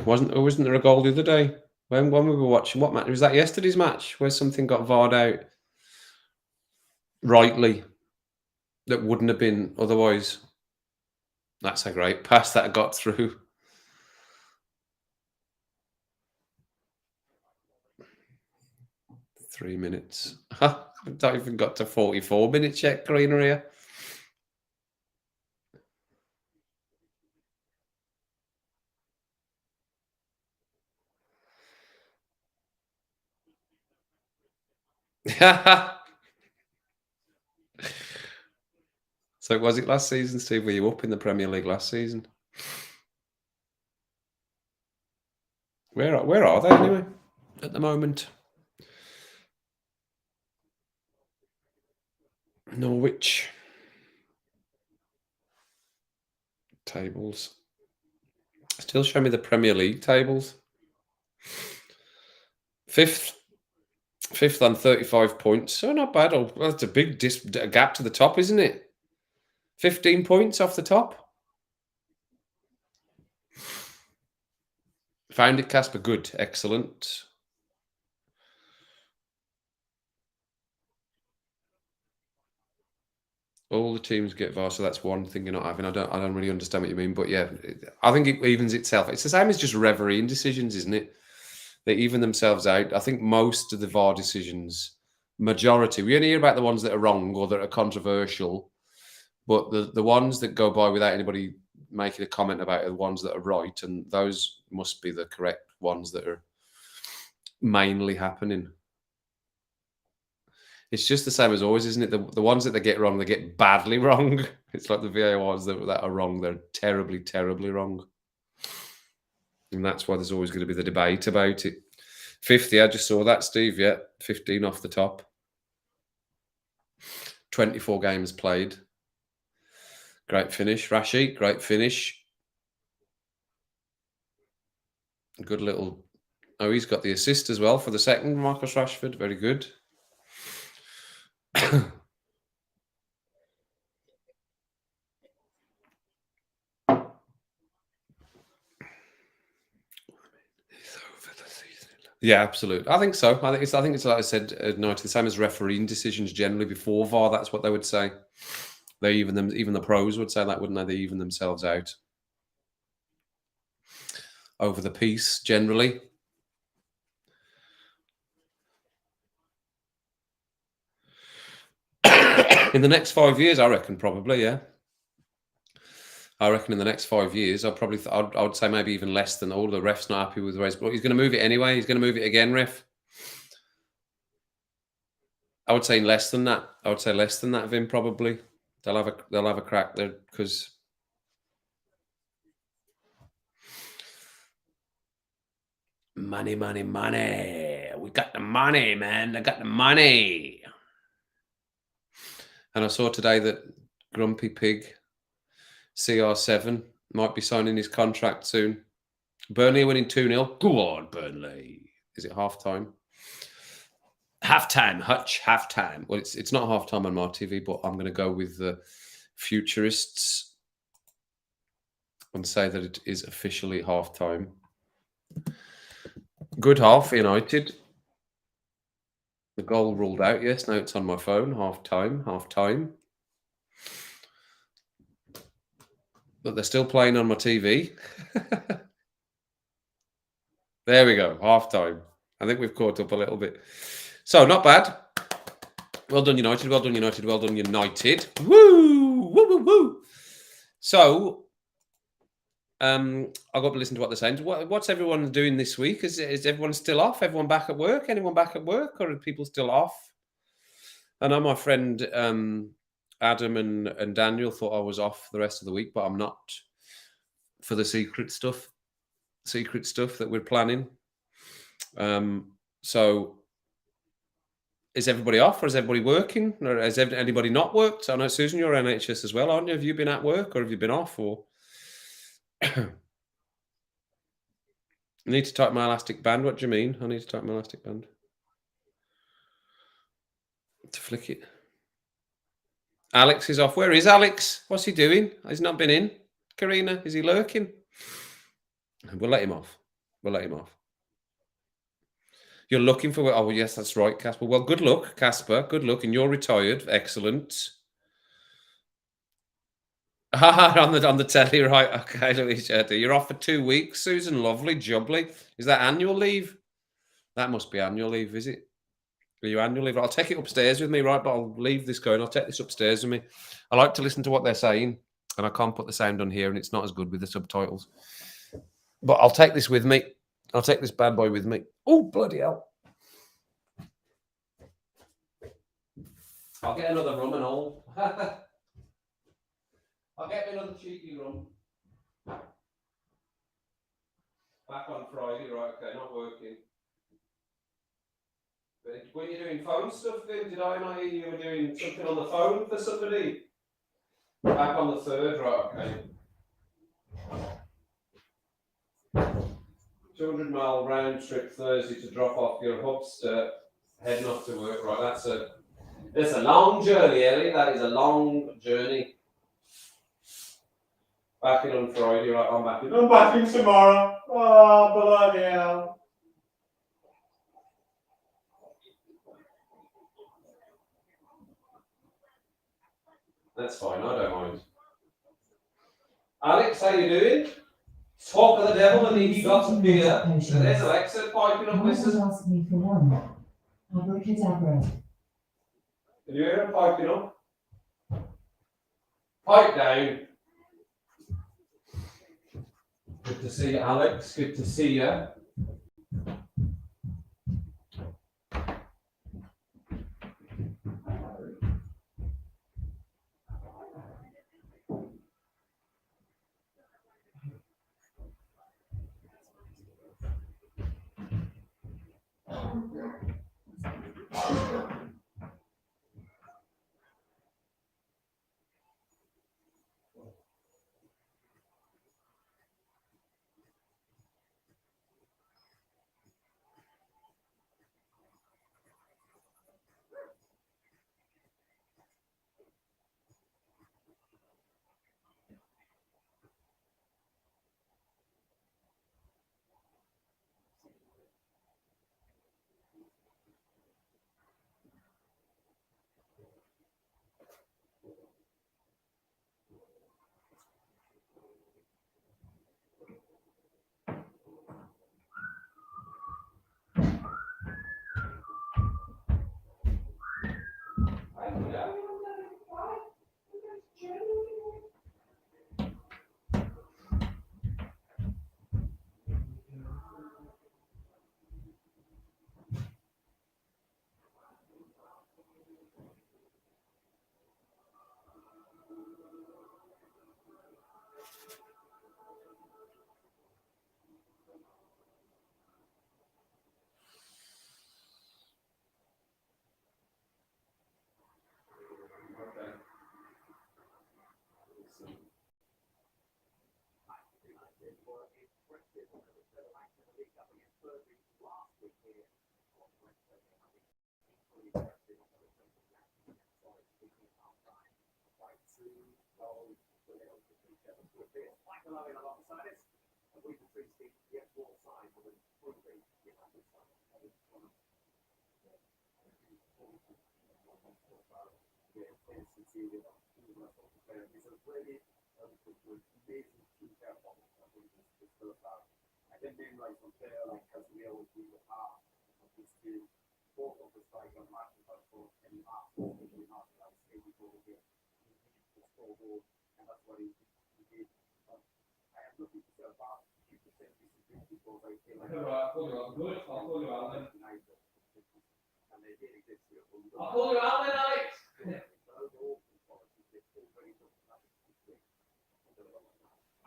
wasn't there a goal the other day when we were watching? What match was that? Yesterday's match where something got VAR'd out rightly that wouldn't have been otherwise. That's a great pass that got through. Three minutes. I don't even got to 44 minutes yet, Greener here. So was it last season, Steve? Were you up in the Premier League last season? Where are they anyway at the moment? Norwich tables. Still show me the Premier League tables. Fifth on 35 points. So not bad. Well, that's a big gap to the top, isn't it? 15 points off the top. Found it, Casper. Good. Excellent. All the teams get VAR, so that's one thing you're not having. I don't really understand what you mean, but yeah, I think it evens itself. It's the same as just refereeing decisions, isn't it? They even themselves out. I think most of the VAR decisions, majority, we only hear about the ones that are wrong or that are controversial, but the ones that go by without anybody making a comment about it are the ones that are right, and those must be the correct ones that are mainly happening. It's just the same as always, isn't it? The ones that they get wrong, they get badly wrong. It's like the VARs that are wrong. They're terribly, terribly wrong. And that's why there's always going to be the debate about it. 50, I just saw that, Steve. Yeah, 15 off the top. 24 games played. Great finish. Rashi, great finish. Good little... Oh, he's got the assist as well for the second, Marcus Rashford. Very good. Yeah, absolutely. I think so. I think it's like I said, no, it's the same as refereeing decisions generally before VAR. That's what they would say. They even the pros would say that, wouldn't they? They even themselves out over the piece generally. In the next 5 years, I reckon probably, yeah. I reckon in the next 5 years, I would say maybe even less than all the refs not happy with the race. But he's going to move it anyway. He's going to move it again, ref. I would say less than that. I would say less than that, Vim, probably. They'll have a crack there because money. We got the money, man. I got the money. And I saw today that Grumpy Pig CR7 might be signing his contract soon. Burnley are winning 2-0. Go on, Burnley. Is it half-time? Half-time, Hutch, half-time. Well, it's not half-time on my TV, but I'm going to go with the futurists and say that it is officially half-time. Good half, United. The goal ruled out. Yes, now it's on my phone. Half-time. But they're still playing on my TV. There we go. Half time. I think we've caught up a little bit. So not bad. Well done, United. Well done, United. Well done, United. Woo! Woo! Woo! Woo! So, I'll go up and listen to what they're saying. What's everyone doing this week? Is everyone still off? Everyone back at work? Anyone back at work, or are people still off? I know my friend Adam and Daniel thought I was off the rest of the week, but I'm not for the secret stuff that we're planning. So is everybody off, or is everybody working, or has anybody not worked? I know, Susan, you're NHS as well, aren't you? Have you been at work, or have you been off, or I need to tighten my elastic band? What do you mean? I need to tighten my elastic band to flick it. Alex is off. Where is Alex? What's he doing? He's not been in. Karina, is he lurking? We'll let him off. We'll let him off. You're looking for... Oh, yes, that's right, Casper. Well, good luck, Casper. Good luck. And you're retired. Excellent. on the telly, right? Okay, Louise. You're off for 2 weeks, Susan. Lovely, jubbly. Is that annual leave? That must be annual leave, is it? Are you annual leave? I'll take it upstairs with me, right? But I'll leave this going. I'll take this upstairs with me. I like to listen to what they're saying, and I can't put the sound on here, and it's not as good with the subtitles. But I'll take this with me. I'll take this bad boy with me. Oh, bloody hell. I'll get another rum and all. I'll get another cheeky rum. Back on Friday, right? Okay, not working. But were you doing phone stuff then? Did I not hear you were doing something on the phone for somebody? Back on the 3rd, right? Okay. 200-mile round trip Thursday to drop off your hubster, heading off to work, right? That's a long journey, Ellie. That is a long journey. Back in on Friday, right? I'm back in tomorrow. Oh, bloody hell. That's fine, I don't mind. Alex, how you doing? Talk of the devil and he got to be there. There's Alexa piping up, listen. Ask me for one. Abracadabra. Can you hear him piping up? Pipe down. Good to see you, Alex. Good to see you.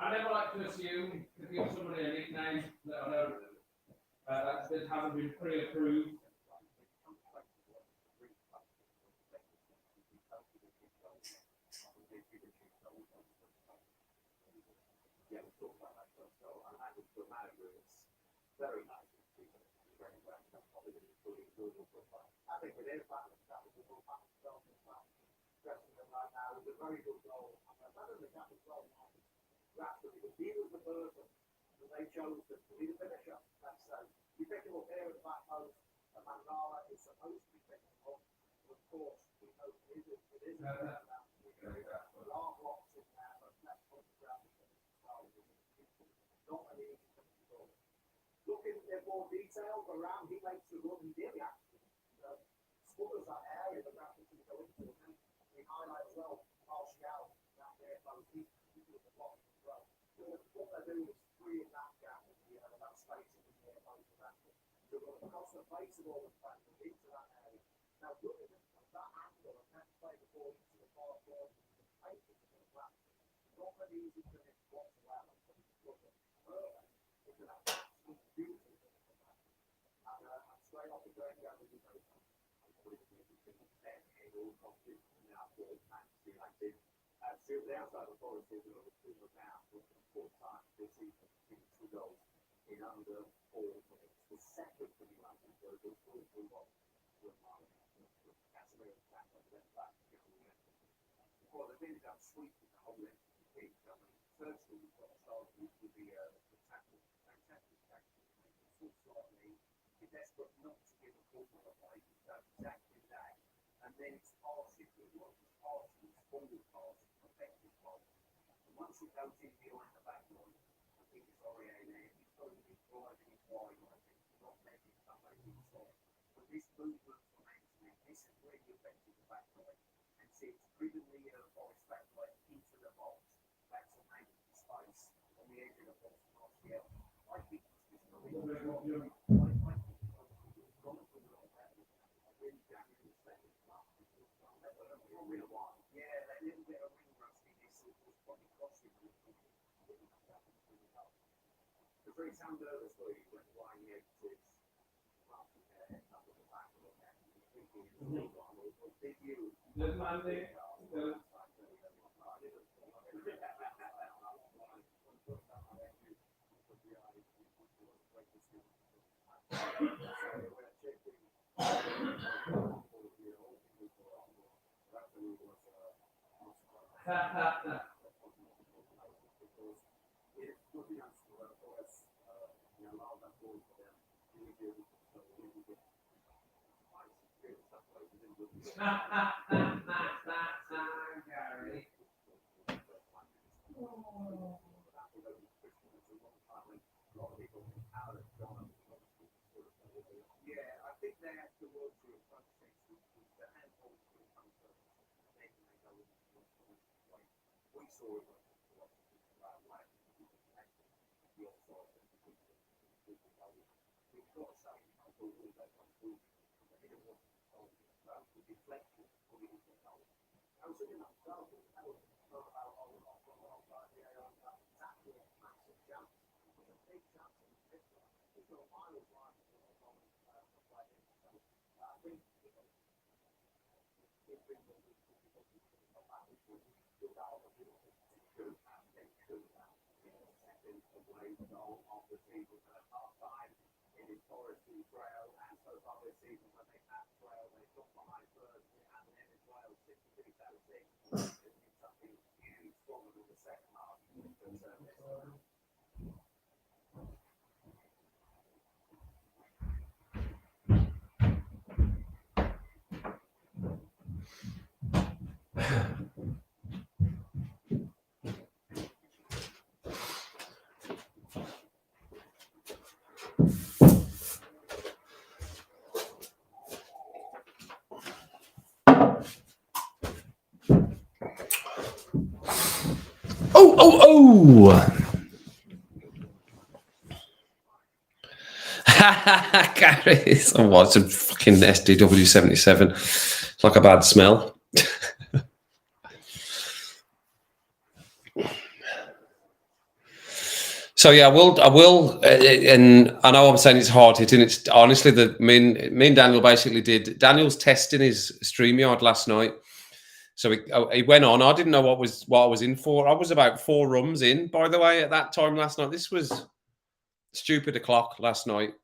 I never like to assume to give somebody a nickname that I know that hasn't been pre-approved. Gary. Gary, it's a fucking SDW77. It's like a bad smell. So yeah, I will, and I know I'm saying it's hard hitting. It's honestly me and Daniel basically did. Daniel's testing his StreamYard last night, so he went on. I didn't know what I was in for. I was about 4 rums in, by the way, at that time last night. This was stupid o'clock last night.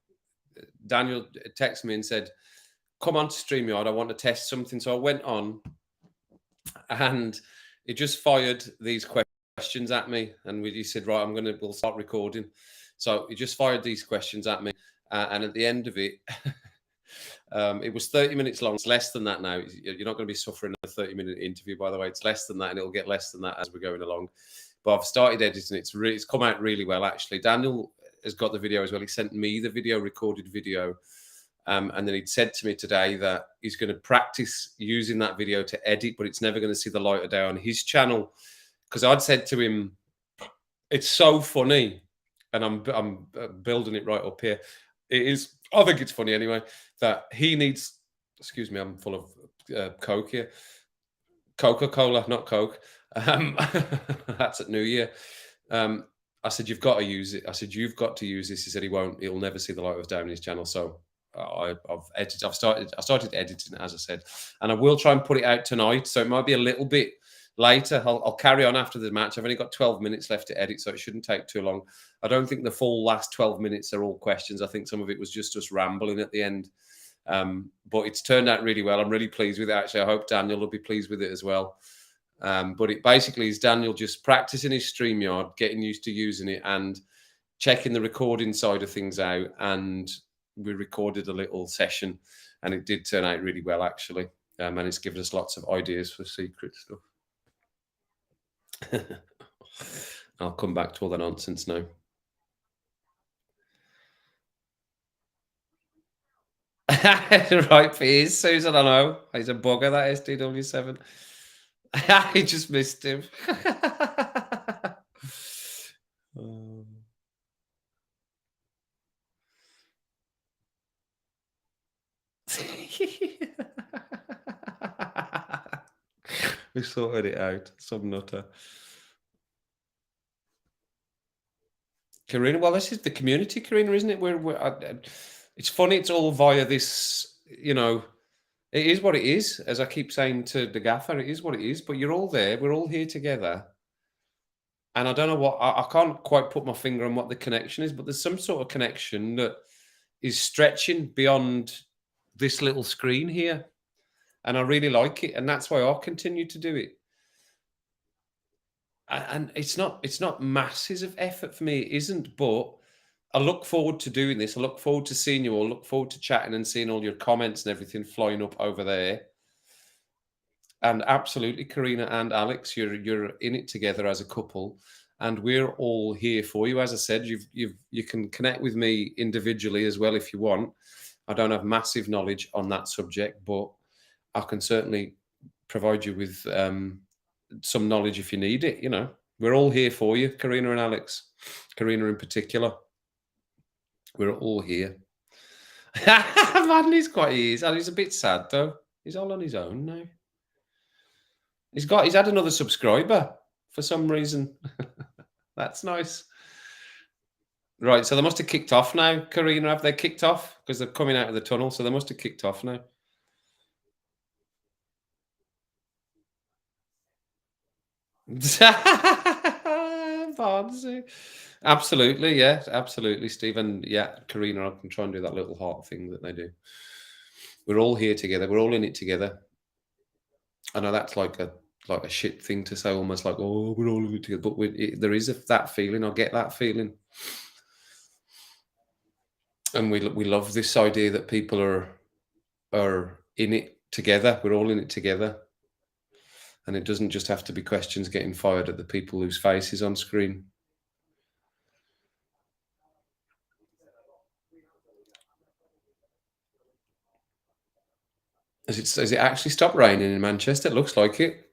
Daniel texted me and said, "Come on to StreamYard. I want to test something." So I went on, and it just fired these questions at me, and he said, "Right, we'll start recording." So he just fired these questions at me, and at the end of it, it was 30 minutes long. It's less than that now. You're not going to be suffering a 30-minute interview, by the way. It's less than that, and it'll get less than that as we're going along. But I've started editing. It's come out really well, actually. Daniel has got the video as well. He sent me the recorded video. And then he'd said to me today that he's going to practice using that video to edit, but it's never going to see the light of day on his channel. Because I'd said to him, it's so funny, and I'm building it right up here. It is. I think it's funny anyway that he needs. Excuse me, I'm full of Coke here. Coca-Cola, not Coke. That's at New Year. I said, you've got to use it. I said, you've got to use this. He said he won't. He'll never see the light of day on his channel. So I started editing it, as I said, and I will try and put it out tonight. So it might be a little bit later. I'll carry on after the match. I've only got 12 minutes left to edit, so it shouldn't take too long. I don't think the full last 12 minutes are all questions. I think some of it was just us rambling at the end. But it's turned out really well. I'm really pleased with it, actually. I hope Daniel will be pleased with it as well. But it basically is Daniel just practicing his StreamYard, getting used to using it and checking the recording side of things out. And we recorded a little session, and it did turn out really well, actually. And it's given us lots of ideas for secret stuff. I'll come back to all the nonsense now. Right, please, Susan. I know he's a bugger, that SDW7. I just missed him. We sorted it out. Some nutter. Karina, well, this is the community, Karina, isn't it? It's funny. It's all via this, it is what it is. As I keep saying to the gaffer, it is what it is. But you're all there. We're all here together. And I don't know I can't quite put my finger on what the connection is, but there's some sort of connection that is stretching beyond this little screen here. And I really like it. And that's why I'll continue to do it. And it's not masses of effort for me. It isn't, but I look forward to doing this. I look forward to seeing you all. Look forward to chatting and seeing all your comments and everything flying up over there. And absolutely, Karina and Alex, you're in it together as a couple, and we're all here for you. As I said, you can connect with me individually as well if you want. I don't have massive knowledge on that subject, but I can certainly provide you with some knowledge if you need it. We're all here for you, Karina and Alex. Karina in particular. We're all here. Man, he's a bit sad though. He's all on his own now. He's had another subscriber for some reason. That's nice. Right, so they must have kicked off now, Karina. Have they kicked off? Because they're coming out of the tunnel, so they must have kicked off now. Absolutely, yeah, absolutely, Stephen. Yeah, Karina, I can try and do that little heart thing that they do. We're all here together. We're all in it together. I know that's like a shit thing to say, almost like, oh, we're all in it together. But there is that feeling. I get that feeling. And we love this idea that people are in it together. We're all in it together. And it doesn't just have to be questions getting fired at the people whose face is on screen. Has it actually stopped raining in Manchester? It looks like it.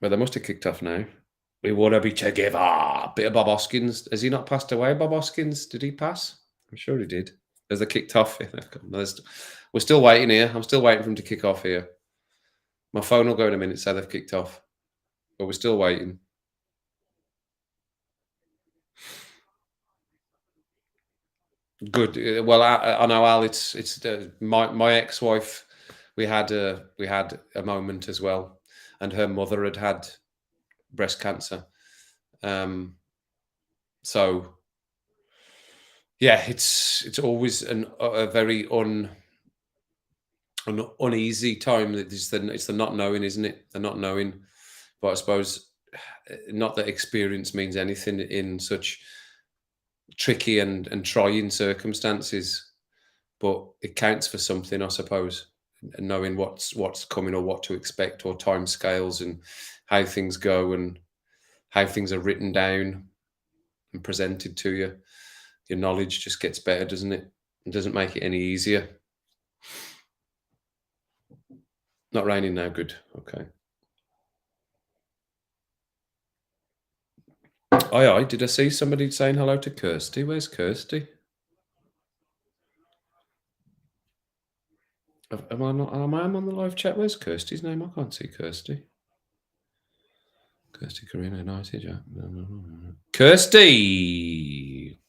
Well, they must have kicked off now. We want to be together. Bit of Bob Hoskins. Has he not passed away, Bob Hoskins? Did he pass? I'm sure he did. Has they kicked off? We're still waiting here. I'm still waiting for him to kick off here. My phone will go in a minute, say they've kicked off. But we're still waiting. Good. Well, I know, Al. It's my ex-wife. We had a moment as well, and her mother had breast cancer. So yeah, it's always a very uneasy time. It's the not knowing, isn't it? The not knowing. But I suppose not that experience means anything in such tricky and trying circumstances, but it counts for something, I suppose. Knowing what's coming or what to expect or time scales and how things go and how things are written down and presented to you. Your knowledge just gets better, doesn't it? It doesn't make it any easier. Not raining now, good. Okay. Aye, did I see somebody saying hello to Kirsty? Where's Kirsty? Am I on the live chat? Where's Kirsty's name? I can't see Kirsty. Kirsty Karina United, yeah. No. Kirsty!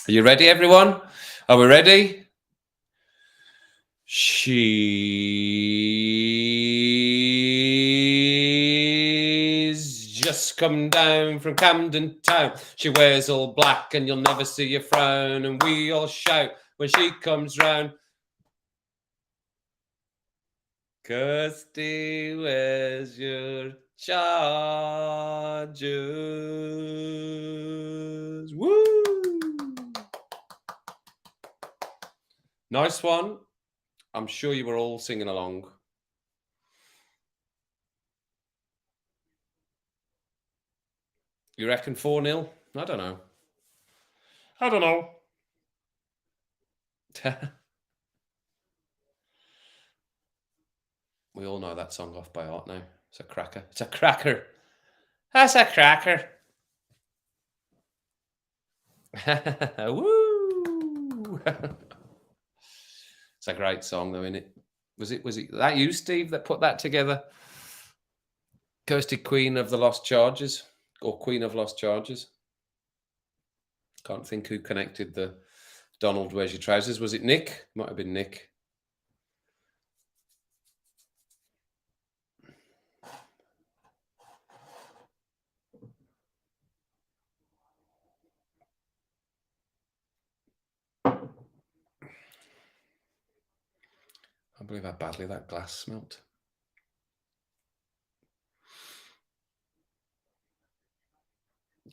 Are you ready, everyone? Are we ready? She's just come down from Camden Town. She wears all black and you'll never see a frown. And we all shout when she comes round. Kirsty, where's your chargers? Woo! Nice one. I'm sure you were all singing along. You reckon 4-0? I don't know. We all know that song off by heart now. It's a cracker. It's a cracker. That's a cracker. Woo! It's a great song, though, isn't it? Was it that you, Steve, that put that together? Kirsty, Queen of the Lost Charges, or Queen of Lost Charges? Can't think who connected the Donald Where's Your Trousers. Was it Nick? Might have been Nick. I believe how badly that glass smelt.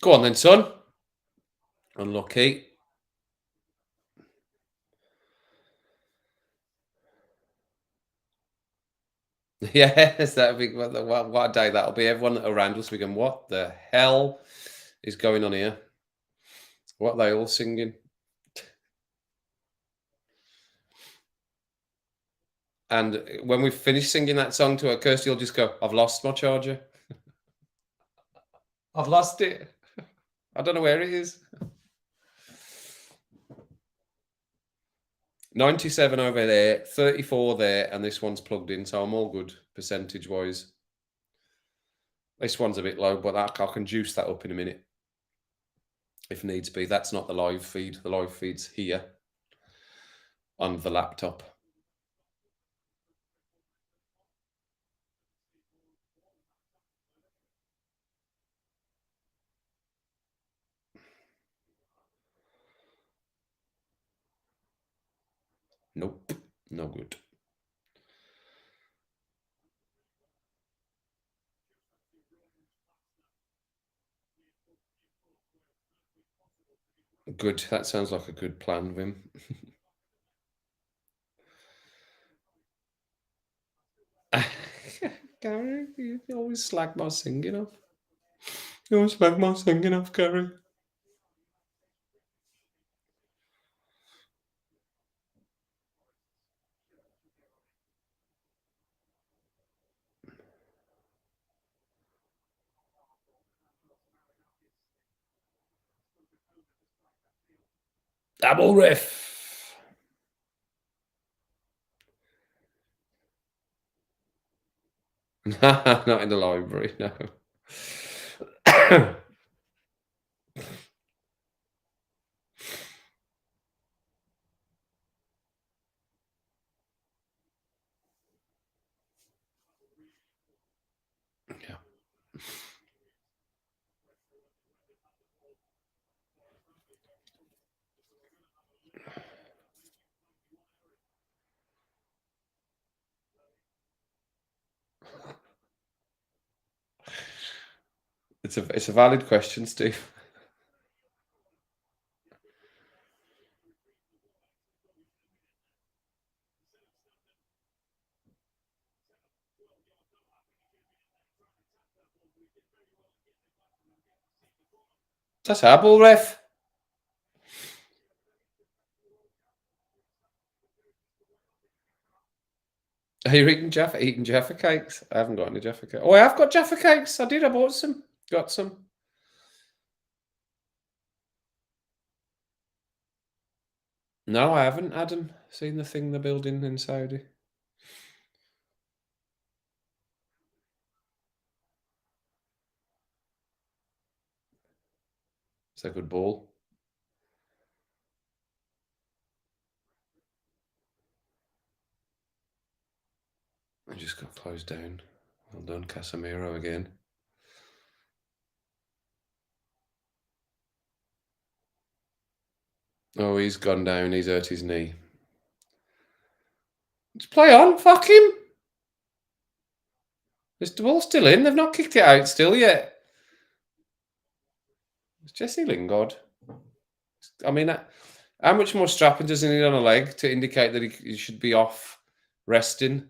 Go on then, son. Unlucky. Yes, that'd be what a day that'll be. Everyone around us will be going, what the hell is going on here? What are they all singing? And when we finish singing that song to her, Kirsty will just go, I've lost my charger. I've lost it. I don't know where it is. 97 over there, 34 there, and this one's plugged in, so I'm all good percentage-wise. This one's a bit low, but I can juice that up in a minute if needs be. That's not the live feed. The live feed's here on the laptop. Nope, no good. Good. That sounds like a good plan, Vim. Gary, you always slag my singing off. You always slag my singing off, Gary. Double ref. Not in the library, no. Yeah. It's a valid question, Steve. That's our ball ref. Are you eating Jaffa cakes? I haven't got any Jaffa cakes. Oh, I have got Jaffa cakes. I did. I bought some. Got some. No, I haven't, Adam. Seen the thing they're building in Saudi. It's a good ball. I just got closed down. Well done, Casemiro again. Oh, he's gone down. He's hurt his knee. Just play on. Fuck him. Is the ball still in? They've not kicked it out still yet. It's Jesse Lingard. I mean, how much more strapping does he need on a leg to indicate that he should be off resting?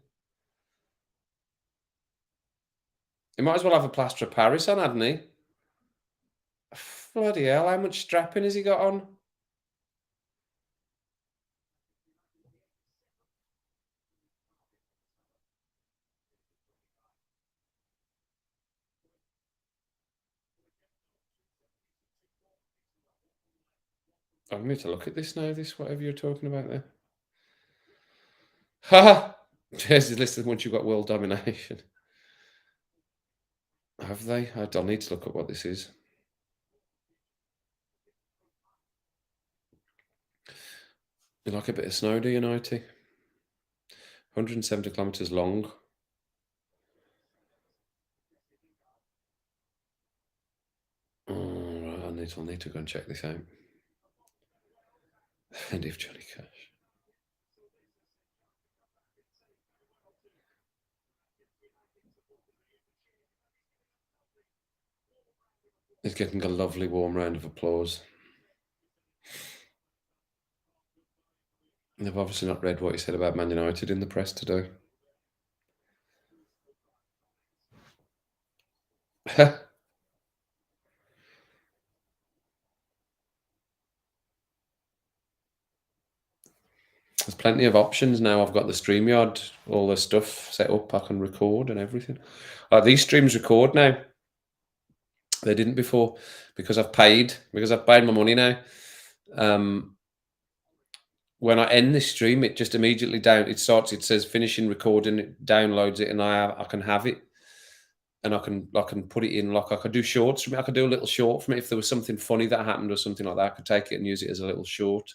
He might as well have a plaster of Paris on, hadn't he? Bloody hell, how much strapping has he got on? I need to look at this now, this whatever you're talking about there. Ha! Cheers, listen once you've got world domination. Have they? I'll need to look at what this is. You like a bit of snow, do you, Nighty? 170 kilometres long. Oh, right, I'll need to go and check this out. And if Johnny Cash. He's getting a lovely warm round of applause. They've obviously not read what he said about Man United in the press today. There's plenty of options now. I've got the StreamYard, all the stuff set up. I can record and everything. These streams record now. They didn't before because I've paid my money now. When I end this stream, it just immediately it says finishing recording, it downloads it, and I can have it. And I can put it in, like I could do shorts from it. I could do a little short from it. If there was something funny that happened or something like that, I could take it and use it as a little short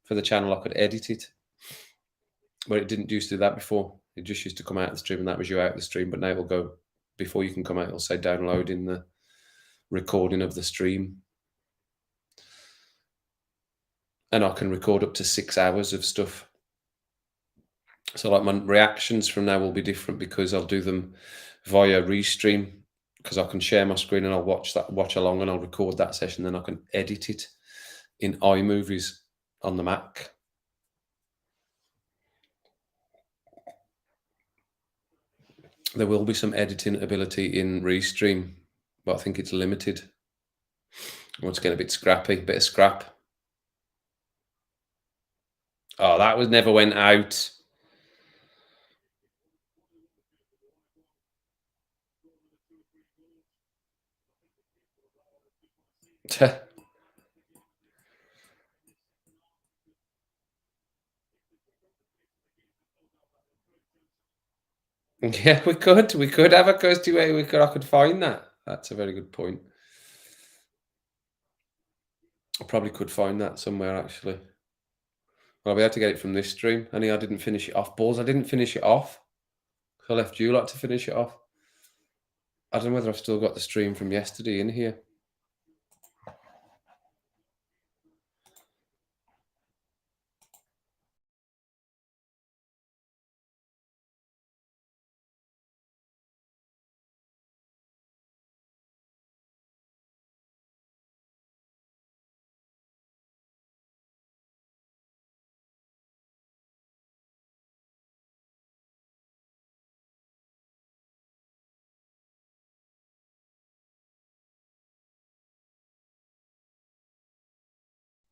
for the channel. I could edit it. But it didn't used to do that before. It just used to come out of the stream and that was you out of the stream. But now it'll go, before you can come out, it'll say downloading the recording of the stream. And I can record up to 6 hours of stuff. So like my reactions from now will be different because I'll do them via Restream, because I can share my screen and I'll watch along and I'll record that session. Then I can edit it in iMovies on the Mac. There will be some editing ability in Restream, but I think it's limited. Once again, a bit scrappy, bit of scrap. Oh, that never went out. Yeah, we could. We could have a Kirsty way. I could find that. That's a very good point. I probably could find that somewhere actually. Well, we had to get it from this stream. Only I didn't finish it off. Balls, I didn't finish it off. I left you lot to finish it off. I don't know whether I've still got the stream from yesterday in here.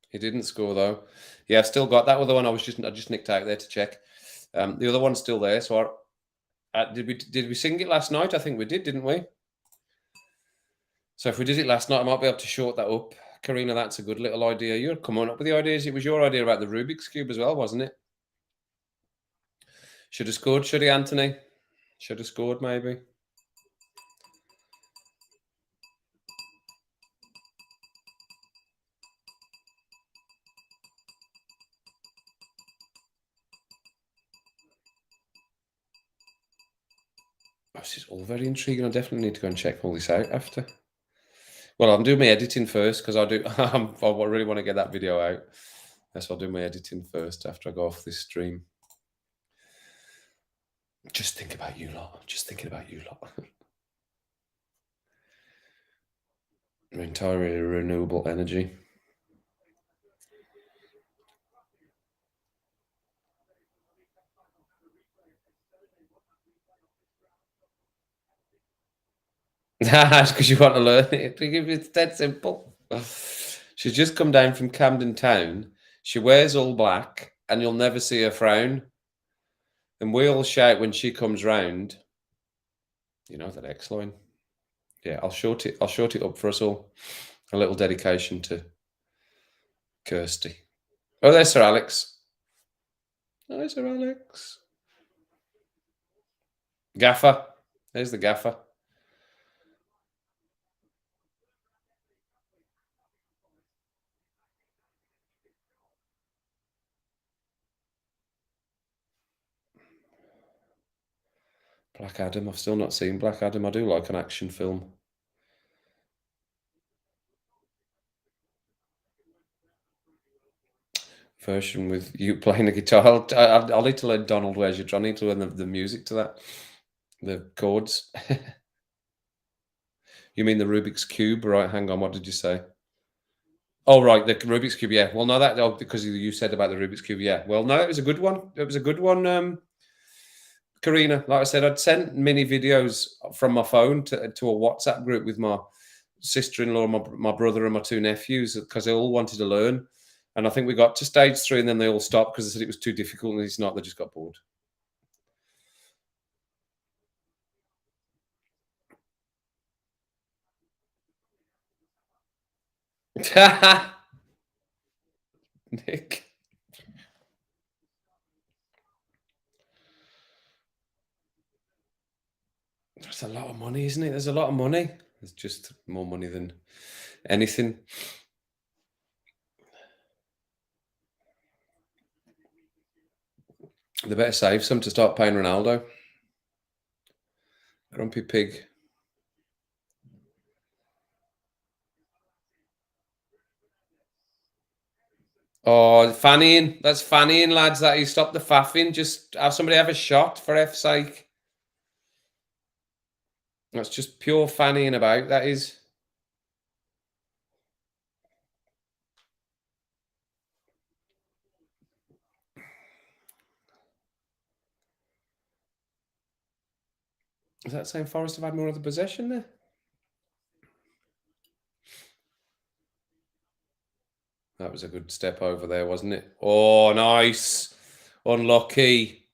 He didn't score though. Yeah, I've still got that other one. I just nicked out there to check. The other one's still there. So did we sing it last night? I think we did, didn't we? So if we did it last night, I might be able to short that up. Karina, that's a good little idea. You're coming up with the ideas. It was your idea about the Rubik's Cube as well, wasn't it? Should have scored, should he, Anthony? Should have scored, maybe. Oh, this is all very intriguing. I definitely need to go and check all this out after. Well, I'm doing my editing first because I really want to get that video out. Yes, I'll do my editing first after I go off this stream. Just think about you lot. Just thinking about you lot. Entirely renewable energy. That's because you want to learn it. It's that simple. She's just come down from Camden Town. She wears all black, and you'll never see her frown. And we all shout when she comes round. You know that X line. Yeah, I'll short it up for us all. A little dedication to Kirsty. Oh, there's Sir Alex. Oh, there's Sir Alex. Gaffer. There's the gaffer. Black Adam. I've still not seen Black Adam. I do like an action film. Version with you playing the guitar. I'll need to learn Donald Where's Your Johnny to learn the music to that. The chords. You mean the Rubik's Cube? Right, hang on. What did you say? Oh, right, the Rubik's Cube. Yeah. Well, no, because you said about the Rubik's Cube. Yeah. Well, no, it was a good one. It was a good one. Karina, like I said, I'd sent mini videos from my phone to a WhatsApp group with my sister-in-law, my brother, and my two nephews because they all wanted to learn. And I think we got to stage 3, and then they all stopped because they said it was too difficult, and it's not. They just got bored. Nick. That's a lot of money, isn't it? There's a lot of money. There's just more money than anything. They better save some to start paying Ronaldo. Grumpy pig. Oh, fannying. That's fannying, lads. That you stop the faffing. Just have somebody have a shot for F's sake. That's just pure fannying about. That is. Is that saying Forest have had more of the possession there? That was a good step over there, wasn't it? Oh, nice. Unlucky.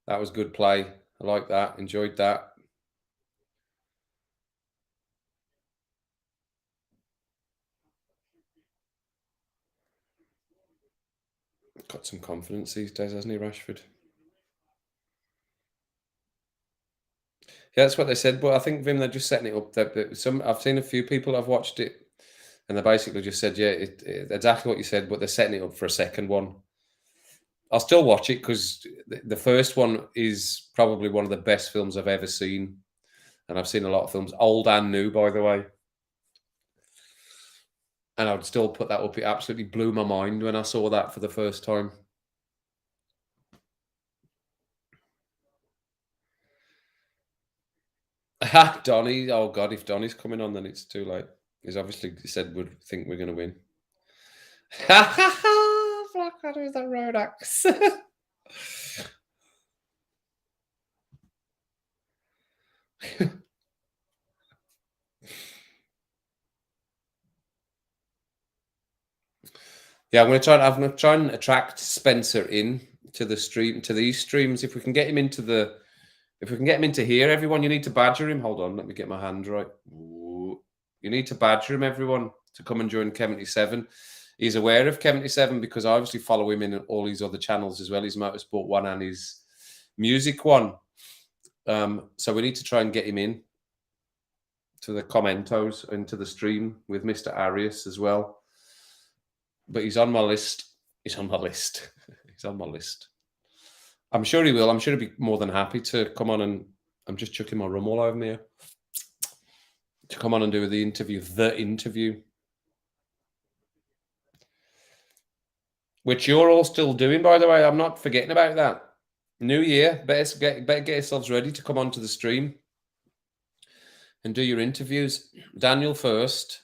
That was good play. I like that. Enjoyed that. Got some confidence these days, hasn't he, Rashford? that's what they said. But I think Vim, they're just setting it up. I've seen a few people have watched it, and they basically just said, yeah, exactly what you said. But they're setting it up for a second one. I'll still watch it because the first one is probably one of the best films I've ever seen, and I've seen a lot of films, old and new, by the way. And I would still put that up. It absolutely blew my mind when I saw that for the first time. Donny, oh God, if Donny's coming on, then it's too late. He's obviously said would think we're going to win. Blackadder with a road axe. Yeah, I'm going to try and attract Spencer in to the stream, to these streams. If we can get him into here, everyone, you need to badger him. Hold on, let me get my hand right. Ooh. You need to badger him, everyone, to come and join Kev77. He's aware of Kev77 because I obviously follow him in all his other channels as well, his Motorsport one and his music one. So we need to try and get him in to the commentos into the stream with Mr. Arias as well. But he's on my list. He's on my list. He's on my list. I'm sure he will. I'm sure he'll be more than happy to come on, and I'm just chucking my rum all over me here. To come on and do the interview. Which you're all still doing, by the way. I'm not forgetting about that. New year, better get yourselves ready to come onto the stream and do your interviews. Daniel first,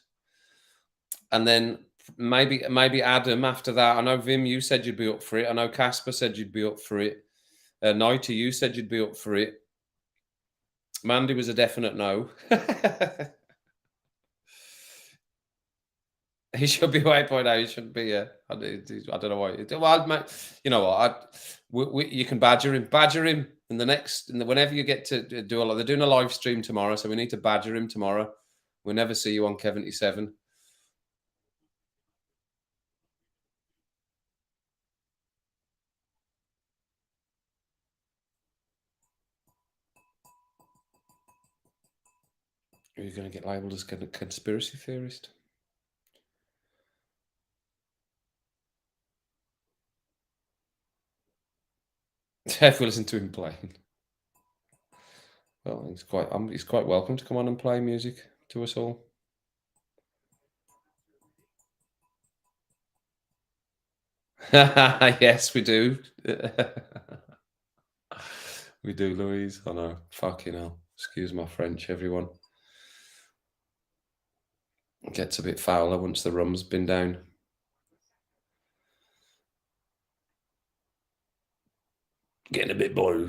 and then maybe Adam after that. I know Vim, you said you'd be up for it. I know Casper said you'd be up for it. Nighty, you said you'd be up for it. Mandy was a definite no. He should be 8.8. He shouldn't be. I don't know why. Well, you know what? You can badger him. Badger him in the next. Whenever you get to do they're doing a live stream tomorrow, so we need to badger him tomorrow. We'll never see you on Kev77. Are you going to get labelled as a conspiracy theorist? If we listen to him playing. Well, he's quite welcome to come on and play music to us all. Yes, we do. We do, Louise. I know. Fucking hell. Excuse my French, everyone. It gets a bit fouler once the rum's been down. Getting a bit blue.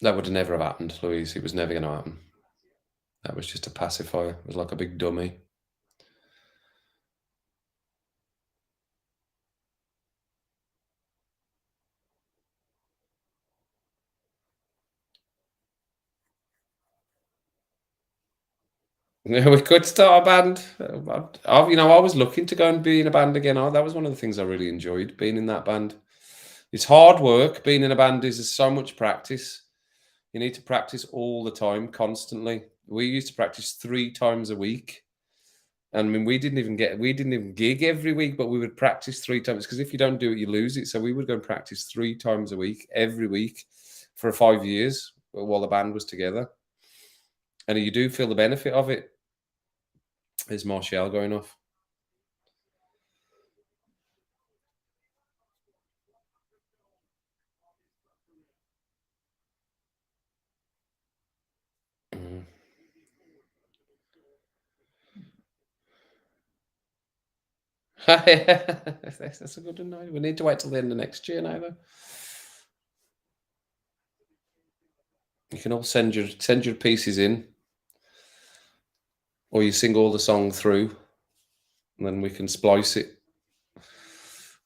That would never have happened, Louise. It was never going to happen. That was just a pacifier. It was like a big dummy. We could start a band. I was looking to go and be in a band again. That was one of the things I really enjoyed, being in that band. It's hard work. Being in a band is so much practice. You need to practice all the time, constantly. We used to practice 3 times a week. And I mean, we didn't even gig every week, but we would practice 3 times because if you don't do it, you lose it. So we would go and practice 3 times a week, every week for 5 years while the band was together. And you do feel the benefit of it. Is Martial going off? That's a good one. We need to wait till the end of next year now, though. You can all send your pieces in, or you sing all the song through, and then we can splice it.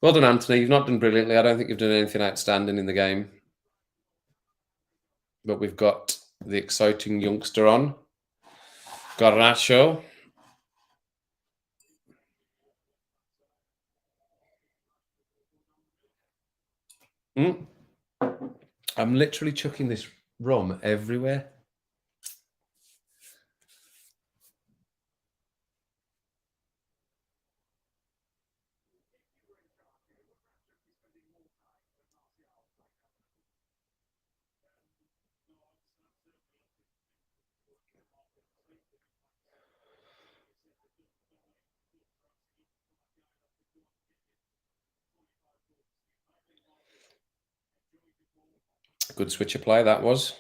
Well done, Anthony. You've not done brilliantly. I don't think you've done anything outstanding in the game, but we've got the exciting youngster on, Garnacho. I'm literally chucking this rum everywhere. Good switcher play that was.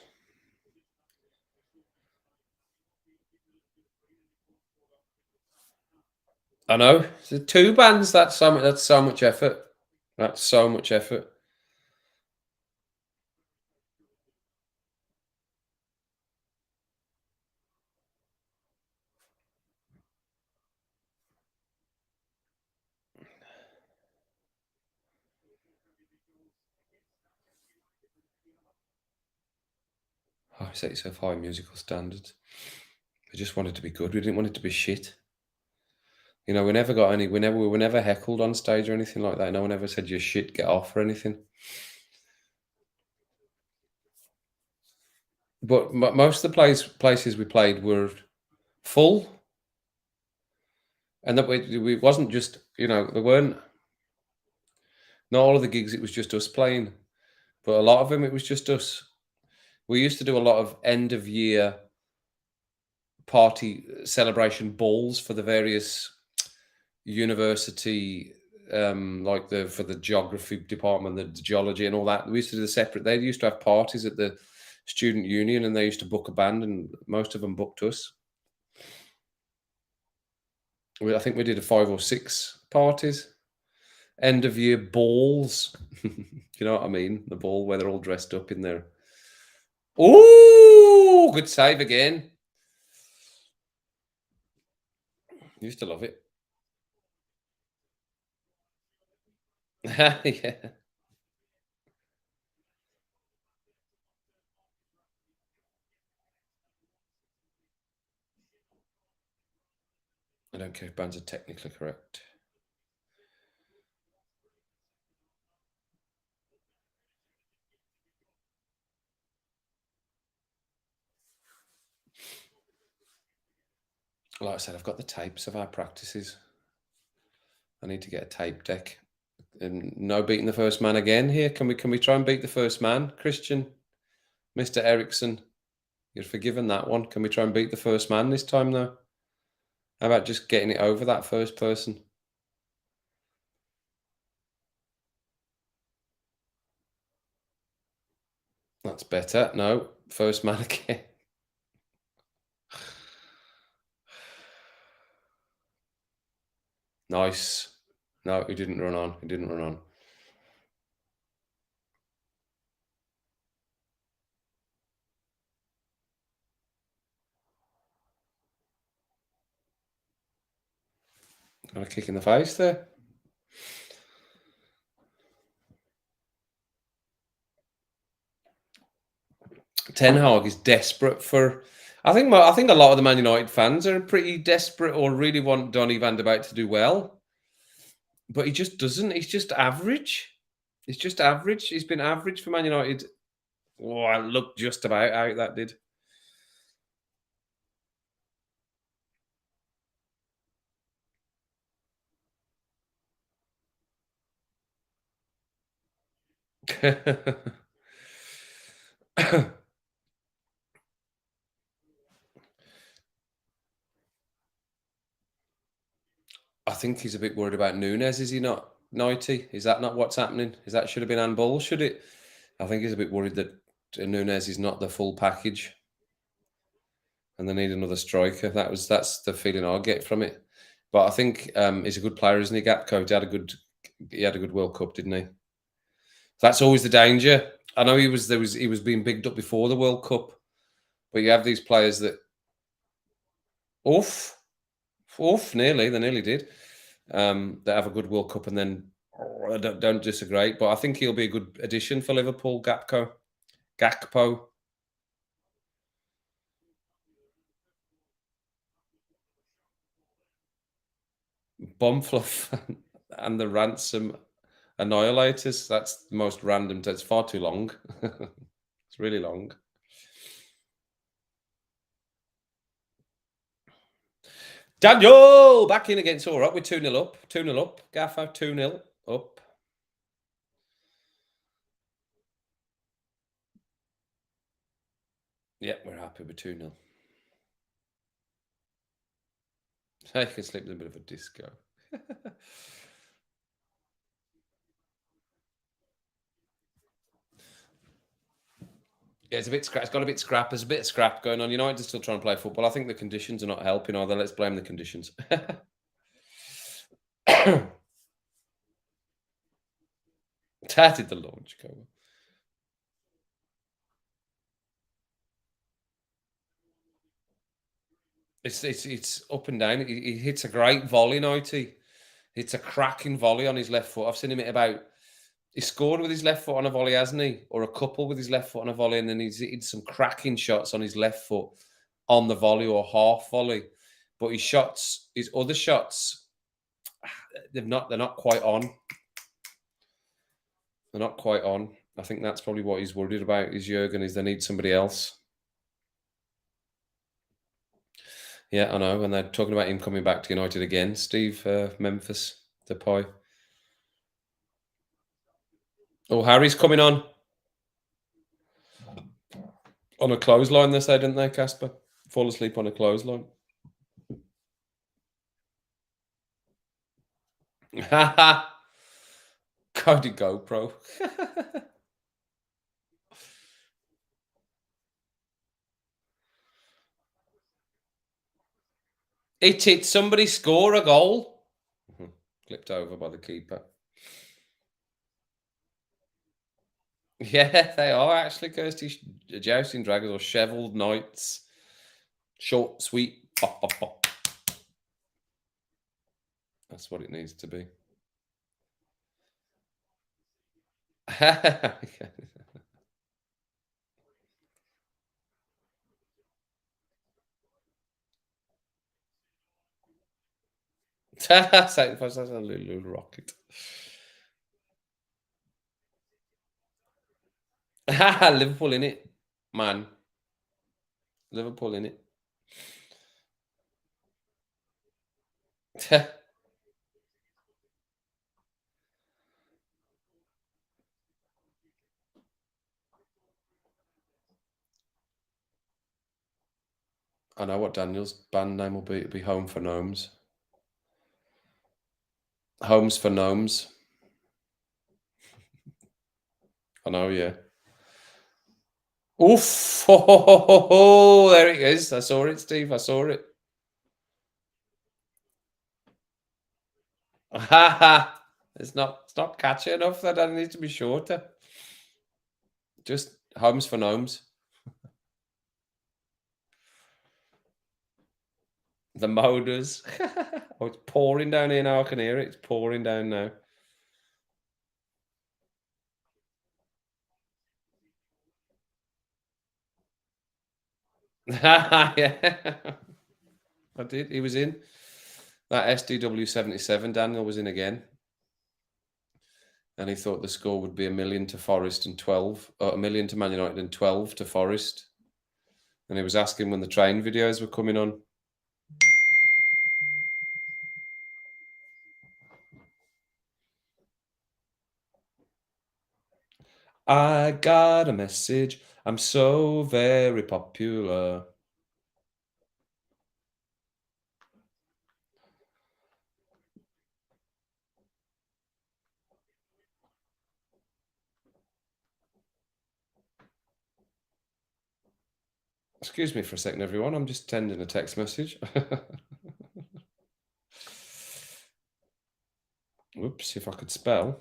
I know. So 2 bands. That's so much. That's so much effort. That's so much effort. Oh, set yourself high musical standards. We just wanted to be good. We didn't want it to be shit. You know, we never got any. We were never heckled on stage or anything like that. No one ever said you're shit, get off or anything. But most of the places we played were full, and that we wasn't just, you know, there weren't, not all of the gigs. It was just us playing, but a lot of them it was just us. We used to do a lot of end of year party celebration balls for the various university, like for the geography department, the geology, and all that. We used to do the separate. They used to have parties at the student union, and they used to book a band, and most of them booked us. I think we did 5 or 6 parties, end of year balls. You know what I mean? The ball where they're all dressed up in there. Oh, good save again. Used to love it. Yeah. I don't care if bands are technically correct. Like I said, I've got the tapes of our practices. I need to get a tape deck. And no beating the first man again here. Can we try and beat the first man, Christian? Mr. Ericsson, you're forgiven that one. Can we try and beat the first man this time though? How about just getting it over that first person? That's better. No, first man again. Nice. No, he didn't run on. He didn't run on. Got a kick in the face there. Ten Hag is desperate for. I think a lot of the Man United fans are pretty desperate or really want Donny van der Beek to do well, but he just doesn't. He's just average. He's just average. He's been average for Man United. Oh, I looked just about out that did. I think he's a bit worried about Nunes. Is he not, 90? Is that not what's happening? Is that should have been handball? Should it? I think he's a bit worried that Nunes is not the full package, and they need another striker. That's the feeling I get from it. But I think he's a good player, isn't he? Gakpo he had a good World Cup, didn't he? That's always the danger. I know he was being bigged up before the World Cup, but you have these players that oof, nearly they nearly did. That have a good World Cup and then I don't disagree. But I think he'll be a good addition for Liverpool. Gakpo. Bomfluff and the ransom Annihilators. That's the most random. It's far too long. It's really long. Daniel back in again. It's all right. We're 2-0 up. 2-0 up. Gaffer 2-0 up. Yeah, we're happy with 2-0. I can sleep in a bit of a disco. Yeah, it's a bit scrap. It's got a bit scrap. There's a bit of scrap going on. United are still trying to play football. I think the conditions are not helping either. Let's blame the conditions. How did the launch go? It's up and down. He hits a great volley, Nighty. It's a cracking volley on his left foot. I've seen him hit about. He scored with his left foot on a volley, hasn't he? Or a couple with his left foot on a volley, and then he's hit some cracking shots on his left foot on the volley or half volley. But his other shots, they're not quite on. They're not quite on. I think that's probably what he's worried about. Is Jurgen? Is they need somebody else? Yeah, I know. And they're talking about him coming back to United again. Steve, Memphis Depay. Oh, Harry's coming on a clothesline. They said, didn't they, Casper? Fall asleep on a clothesline. Cody GoPro. It somebody score a goal. Flipped over by the keeper. Yeah, they are actually Kirsty jousting dragons or shevelled knights. Short, sweet, pop, pop, pop. That's what it needs to be. That's a little rocket. Liverpool in it, man. Liverpool in it. I know what Daniel's band name will be. It'll be Home for Gnomes. Homes for Gnomes. I know, yeah. Oof! Oh, there it is. I saw it, Steve. I saw it. It's not catchy enough. That it needs to be shorter. Just Homes for Gnomes. The Moders. Oh, it's pouring down here now. I can hear it. It's pouring down now. Yeah. I did. He was in. That SDW 77, Daniel was in again. And he thought the score would be 1 million to Forest and 12, or 1 million to Man United and 12 to Forest. And he was asking when the train videos were coming on. I got a message. I'm so very popular. Excuse me for a second, everyone. I'm just sending a text message. Whoops, if I could spell.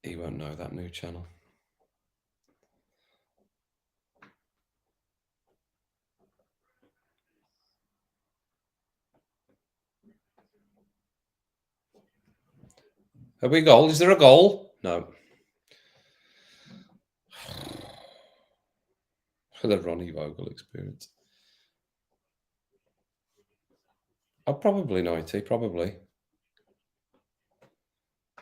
He won't know that new channel. Have we goal? Is there a goal? No. The Ronnie Vogel experience. Oh, probably 90, probably.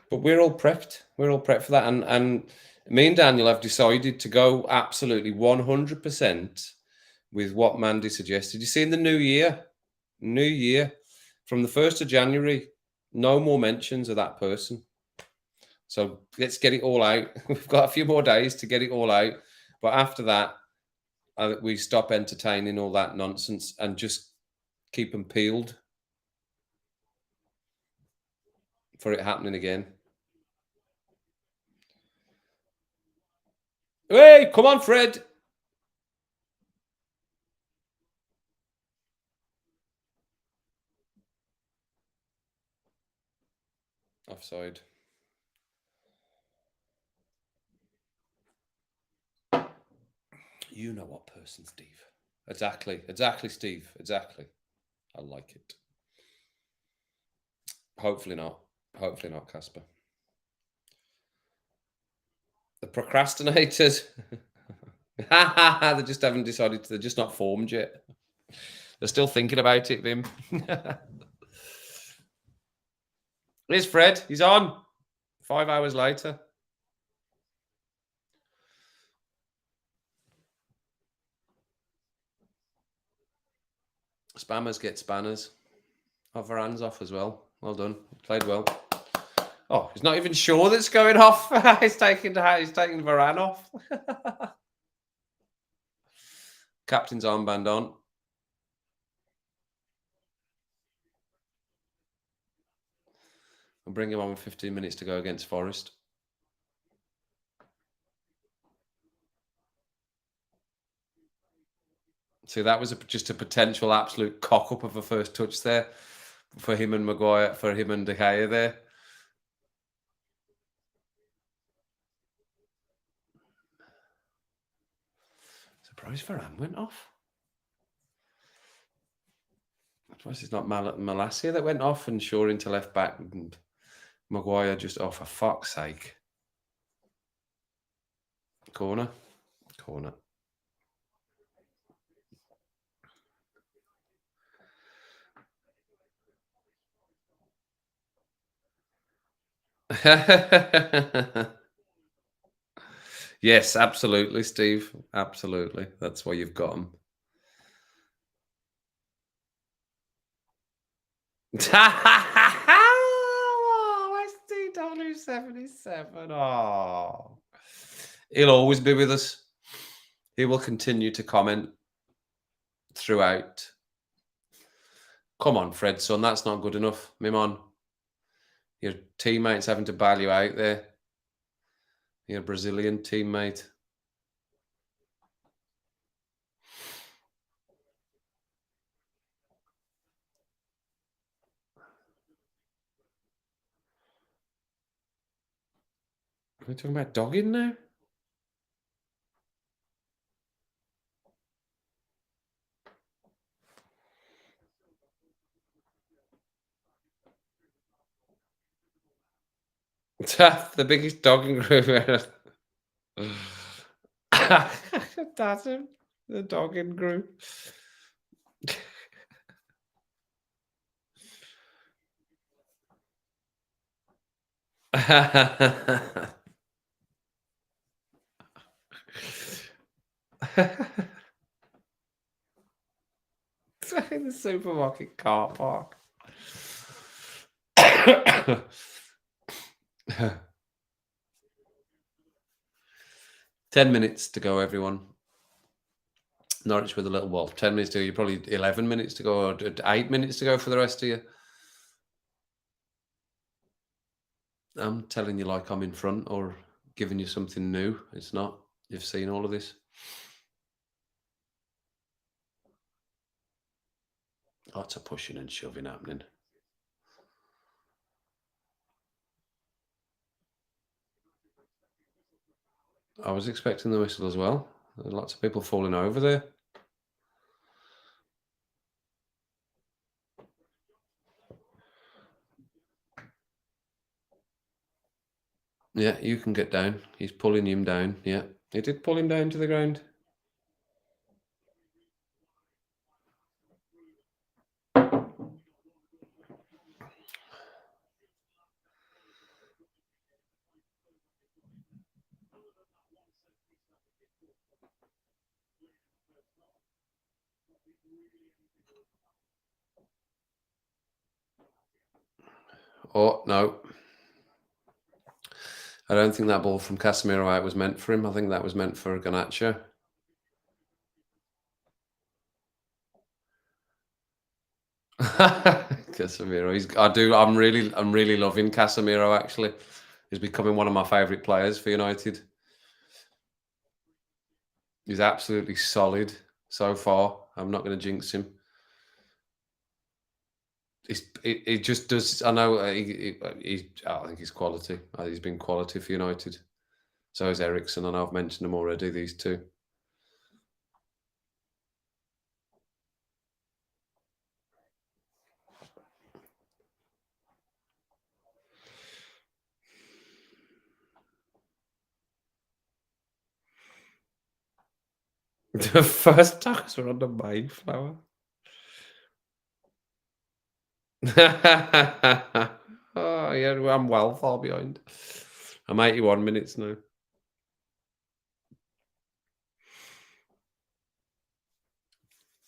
But we're all prepped. We're all prepped for that. And me and Daniel have decided to go absolutely 100% with what Mandy suggested. You see, in the new year, from the 1st of January, no more mentions of that person. So let's get it all out. We've got a few more days to get it all out. But after that, we stop entertaining all that nonsense and just keep them peeled for it happening again. Hey, come on, Fred. Offside. You know what person, Steve. Exactly, Steve. Exactly. I like it. Hopefully not, Casper. The procrastinators. They just haven't decided. They're just not formed yet. They're still thinking about it, Vim. Here's Fred. He's on. 5 hours later. Spammers get spanners. Oh, Varane's off as well. Well done. Played well. Oh, he's not even sure that's going off. He's taking Varane off. Captain's armband on. I'll bring him on with 15 minutes to go against Forest. So that was just a potential absolute cock-up of a first touch there for him and Maguire, for him and De Gea there. Surprised Varane went off. I suppose it's not Malacia that went off and Shaw into left back and Maguire just, oh, for fuck's sake. Corner. Yes, absolutely, Steve. Absolutely. That's why you've got him. Oh, SDW77. Oh. He'll always be with us. He will continue to comment throughout. Come on, Fred, son. That's not good enough. Mimon. Your teammates having to bail you out there. Your Brazilian teammate. Are we talking about dogging now? The biggest dogging group. That's him. The dogging group. In the supermarket car park. 10 minutes to go, everyone. Norwich with a little wolf. 10 minutes to go. You're probably 11 minutes to go, or 8 minutes to go for the rest of you. I'm telling you like I'm in front or giving you something new. It's not. You've seen all of this. Lots of pushing and shoving happening. I was expecting the whistle as well. There's lots of people falling over there. Yeah, you can get down. He's pulling him down. Yeah, he did pull him down to the ground. Oh, no. I don't think that ball from Casemiro out was meant for him. I think that was meant for Garnacho. Casemiro. I'm really loving Casemiro, actually. He's becoming one of my favourite players for United. He's absolutely solid so far. I'm not going to jinx him. It just does. I know. I think he's quality. He's been quality for United. So is Eriksen. I know I've mentioned them already. These two. The first tags were on the Mayflower. Oh yeah, I'm well far behind. I'm 81 minutes now.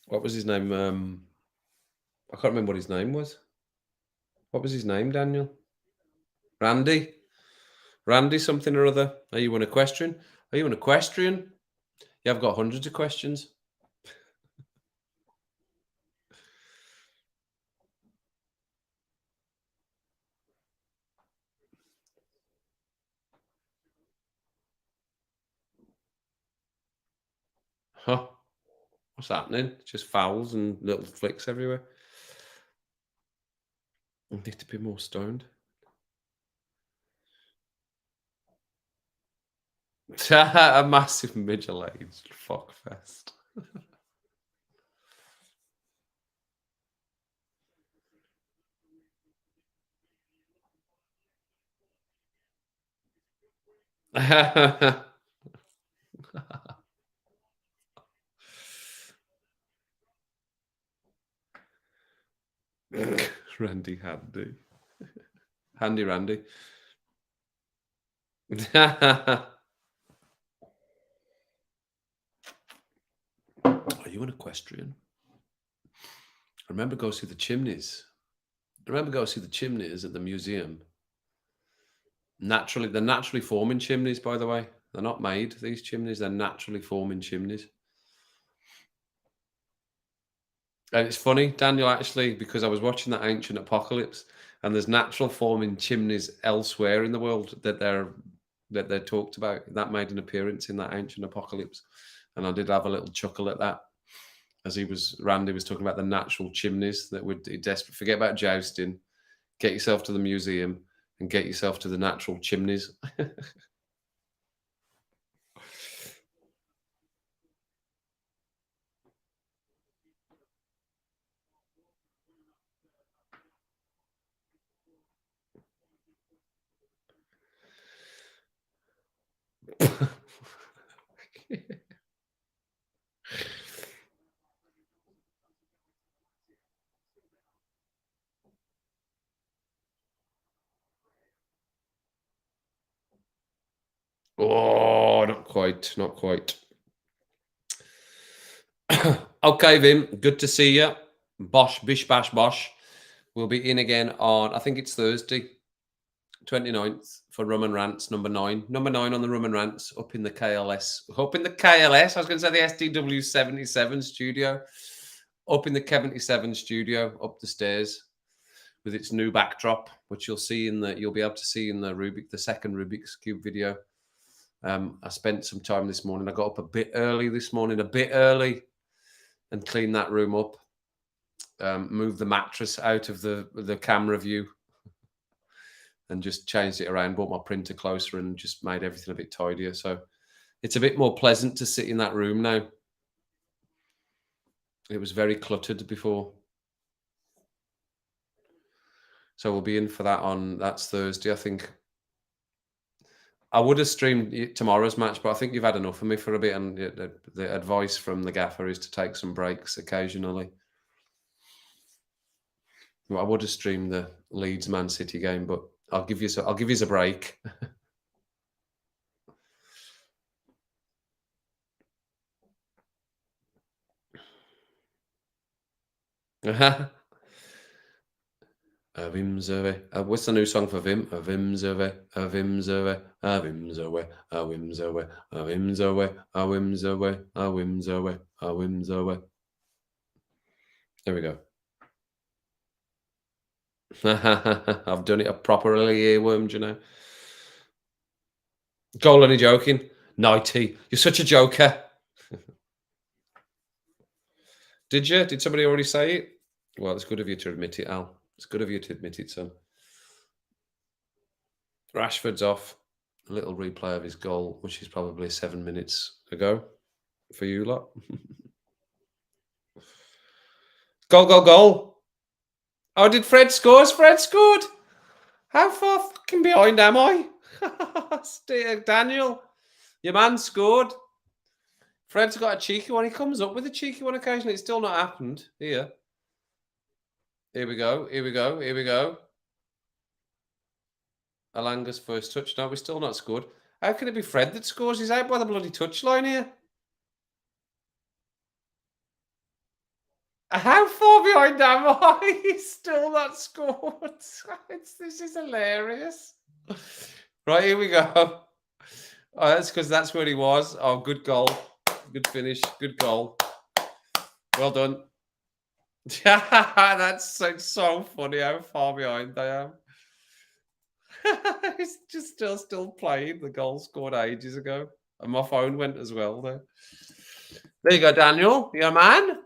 What was his name? I can't remember what his name was. What was his name, Daniel? Randy? Randy something or other. Are you an equestrian? Are you an equestrian? Yeah, I've got hundreds of questions. Huh? What's happening? Just fouls and little flicks everywhere. I need to be more stoned. A massive middle-aged fuckfest. Randy Handy. Handy Randy. Are you an equestrian? I remember go see the chimneys. I remember go see the chimneys at the museum. They're naturally forming chimneys, by the way. They're not made, these chimneys. They're naturally forming chimneys. And it's funny, Daniel, actually, because I was watching that Ancient Apocalypse, and there's natural forming chimneys elsewhere in the world that they're talked about. That made an appearance in that Ancient Apocalypse, and I did have a little chuckle at that, as Randy was talking about the natural chimneys that would desperate. Forget about jousting, get yourself to the museum, and get yourself to the natural chimneys. Oh, not quite, not quite. Okay, Vim, good to see you. Bosh, bish, bash, bosh. We'll be in again on, I think it's Thursday, 29th for Rum and Rants, number 9. Number 9 on the Rum and Rants, up in the KLS. Up in the KLS, I was going to say the SDW 77 studio. Up in the 77 studio, up the stairs, with its new backdrop, which you'll be able to see in the second Rubik's Cube video. I spent some time this morning. I got up a bit early this morning, and cleaned that room up. Moved the mattress out of the camera view and just changed it around, brought my printer closer and just made everything a bit tidier. So it's a bit more pleasant to sit in that room now. It was very cluttered before. So we'll be in for that's Thursday, I think. I would have streamed tomorrow's match, but I think you've had enough of me for a bit, and the advice from the gaffer is to take some breaks occasionally. Well, I would have streamed the Leeds Man City game, but I'll give you a break. Vim Zoe. What's the new song for Vim? Vim Zoe. Vim Zoe. Vim Zoe. Vim Zoe. Vim Zoe. Vim Zoe. Vim Zoe. Vim Zoe. There we go. I've done it a properly earwormed, you know. Goal, only joking. 90. You're such a joker. Did you? Did somebody already say it? Well, it's good of you to admit it, Al. It's good of you to admit it, son. Rashford's off. A little replay of his goal, which is probably 7 minutes ago for you lot. Goal, goal, goal. Oh, did Fred score? Has Fred scored? How far fucking behind am I? Daniel, your man scored. Fred's got a cheeky one. He comes up with a cheeky one occasionally. It's still not happened. Here we go. Here we go. Here we go. Alanga's first touch. No, we're still not scored. How can it be Fred that scores? He's out by the bloody touchline here. How far behind am I? He's still not scored. This is hilarious. Right, here we go. Oh, that's because that's where he was. Oh, good goal. Good finish. Good goal. Well done. That's so funny how far behind I am. It's just still playing. The goal scored ages ago. And my phone went as well there. There you go, Daniel. You're a man.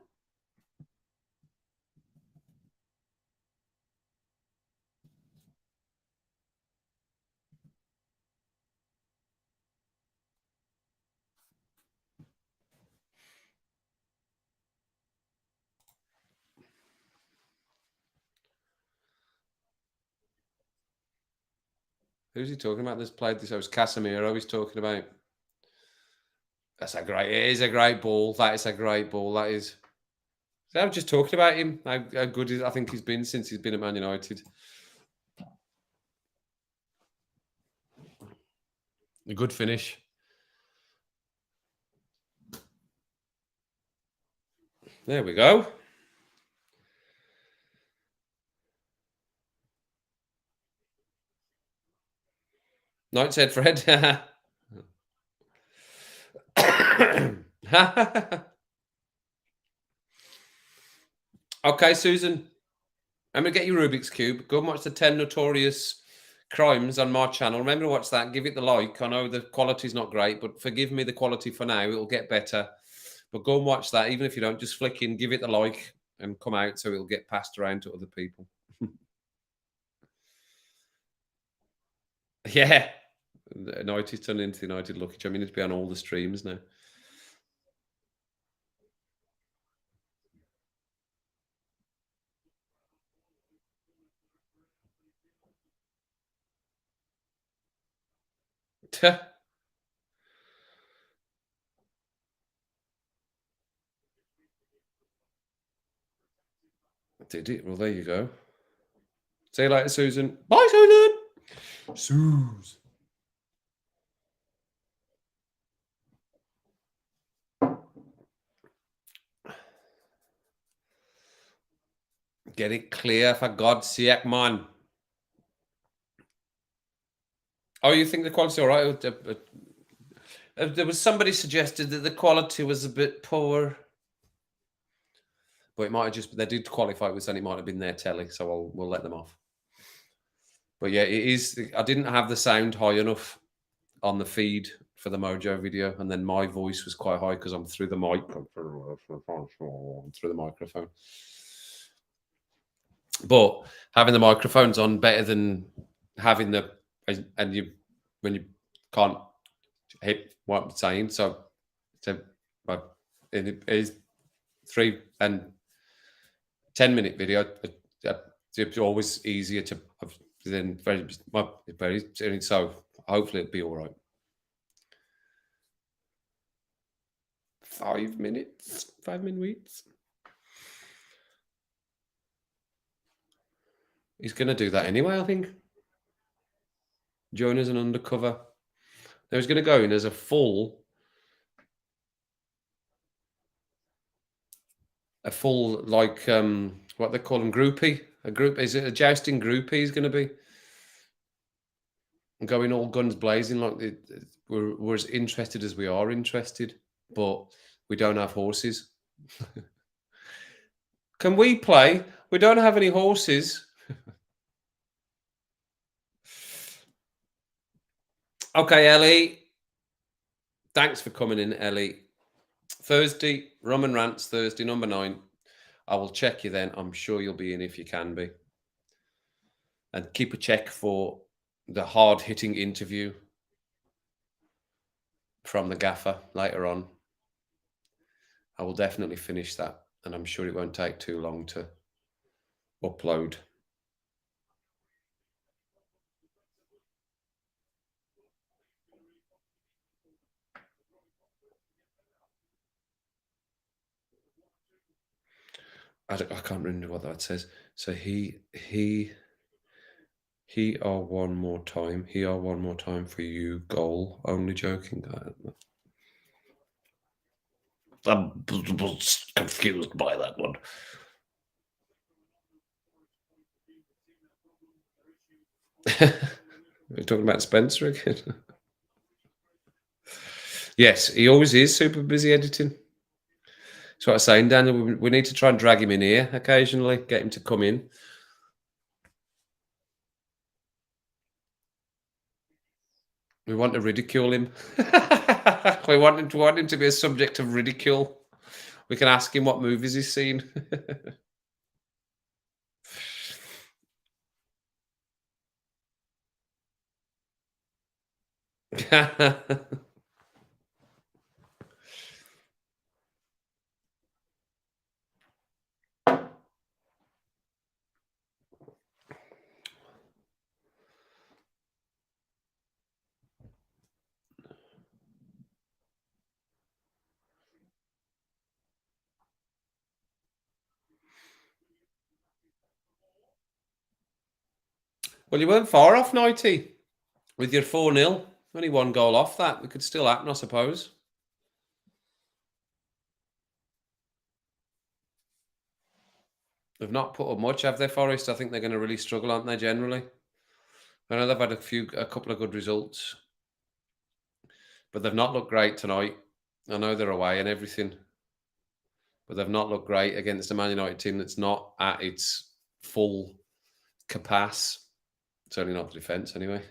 Who's he talking about? This played this. It was Casemiro he's talking about. That's a great. It is a great ball. That is a great ball. That is. I was just talking about him. How good I think he's been since he's been at Man United. A good finish. There we go. Night said Fred. Okay, Susan. I'm going to get you Rubik's Cube. Go and watch the 10 Notorious Crimes on my channel. Remember to watch that. Give it the like. I know the quality's not great, but forgive me the quality for now. It'll get better. But go and watch that. Even if you don't, just flick in, give it the like, and come out so it'll get passed around to other people. Yeah. United's turned into the United Lucky Charm. You need to be on all the streams now. Did it? Well, there you go. See you later, Susan. Bye, Susan. Suze. Get it clear for God's sake, man. Oh, you think the quality all right? There was somebody suggested that the quality was a bit poor. But it might have just, they did qualify it with saying it might have been their telly, so we'll let them off. But yeah, it is. I didn't have the sound high enough on the feed for the Mojo video, and then my voice was quite high because I'm through the mic, through the microphone. But having the microphones on better than having the, and you when you can't hit what I'm saying. So but it is 3 and 10-minute video. It's always easier to than very so. Hopefully it'll be all right. 5 minutes. 5 minutes. He's going to do that anyway, I think. Join as an undercover. Now he's going to go in as a full like what they call them, groupie. A group, is it a jousting groupie? He's going to be going all guns blazing, like we're as interested as we are interested, but we don't have horses. Can we play? We don't have any horses. Okay, Ellie. Thanks for coming in, Ellie. Thursday, Rum and Rants, Thursday, number 9. I will check you then. I'm sure you'll be in if you can be. And keep a check for the hard-hitting interview from the gaffer later on. I will definitely finish that, and I'm sure it won't take too long to upload. I can't remember what that says. So he are one more time. He are one more time for you. Goal. Only joking. I'm confused by that one. We're talking about Spencer again. Yes, he always is super busy editing. That's what I was saying, Daniel. We need to try and drag him in here occasionally, get him to come in. We want to ridicule him. we want him to be a subject of ridicule. We can ask him what movies he's seen. Well, you weren't far off, Nighty, with your 4-0. Only one goal off that. It could still happen, I suppose. They've not put up much, have they, Forest? I think they're going to really struggle, aren't they, generally? I know they've had a couple of good results, but they've not looked great tonight. I know they're away and everything, but they've not looked great against a Man United team that's not at its full capacity. Certainly not the defence, anyway.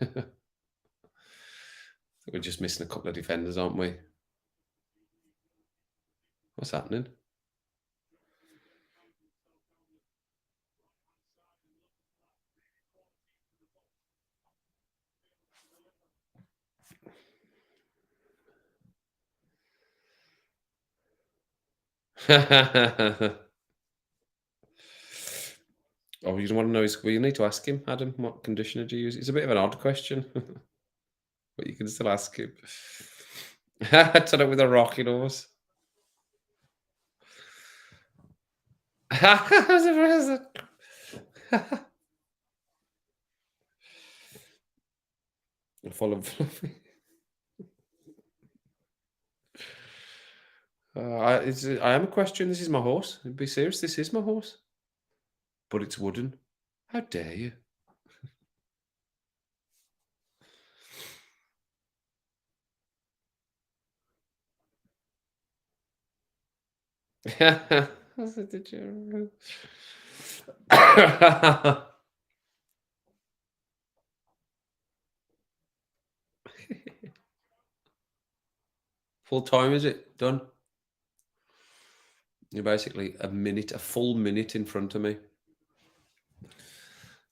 We're just missing a couple of defenders, aren't we? What's happening? Oh, you don't want to know his... Well, you need to ask him, Adam, what conditioner do you use? It's a bit of an odd question, but you can still ask him. Turn it with a rocking horse. Follow Fluffy. I am a question. This is my horse. Be serious. This is my horse. But it's wooden. How dare you? Full time, is it? Done? You're basically a full minute in front of me.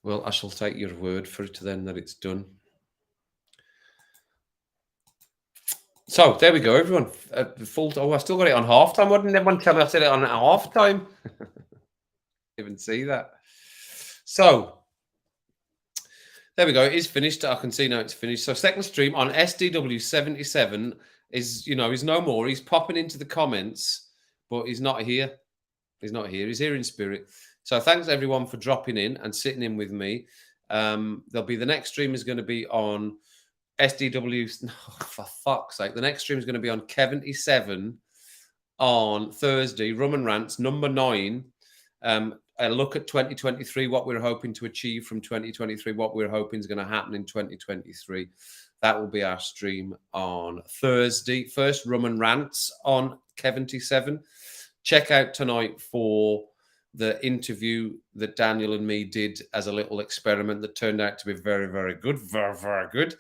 Well, I shall take your word for it then that it's done. So there we go, everyone. I still got it on half time. Why didn't everyone tell me I said it on half time? Even see that. So there we go. It is finished. I can see now it's finished. So second stream on SDW77 is, he's no more. He's popping into the comments, but he's not here. He's not here. He's here in spirit. So thanks everyone for dropping in and sitting in with me. The next stream is going to be on SDW. Oh, for fuck's sake. The next stream is going to be on Kevin7 on Thursday. Rum and Rants, number 9. a look at 2023, what we're hoping to achieve from 2023, what we're hoping is going to happen in 2023. That will be our stream on Thursday. First, Rum and Rants on Kev77. Check out tonight for the interview that Daniel and me did as a little experiment that turned out to be very, very good. Very, very good.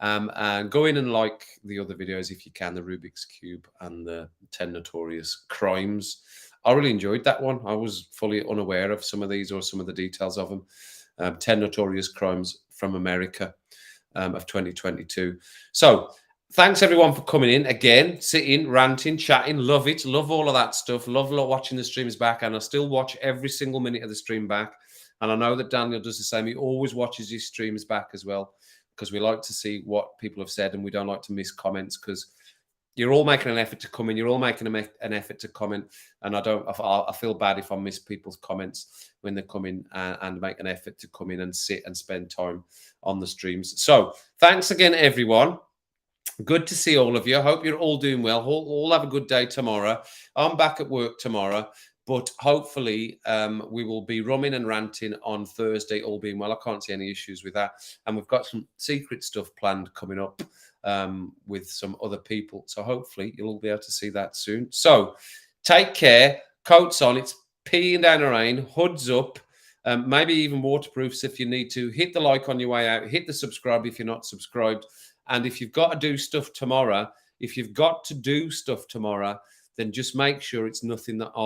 And go in and like the other videos if you can, the Rubik's Cube and the 10 Notorious Crimes. I really enjoyed that one. I was fully unaware of some of these or some of the details of them. 10 Notorious Crimes from America of 2022. So thanks everyone for coming in again, sitting, ranting, chatting. Love it. Love all of that stuff. Love watching the streams back. And I still watch every single minute of the stream back. And I know that Daniel does the same. He always watches his streams back as well, because we like to see what people have said and we don't like to miss comments, because you're all making an effort to come in. You're all making an effort to comment. And I feel bad if I miss people's comments when they come in and make an effort to come in and sit and spend time on the streams. So thanks again, everyone. Good to see all of you. I hope you're all doing well. All have a good day tomorrow. I'm back at work tomorrow, but hopefully we will be rumming and ranting on Thursday, all being well. I can't see any issues with that. And we've got some secret stuff planned coming up with some other people. So hopefully you'll all be able to see that soon. So take care. Coats on. It's peeing down the rain. Hoods up. Maybe even waterproofs if you need to. Hit the like on your way out. Hit the subscribe if you're not subscribed. And if you've got to do stuff tomorrow, then just make sure it's nothing that I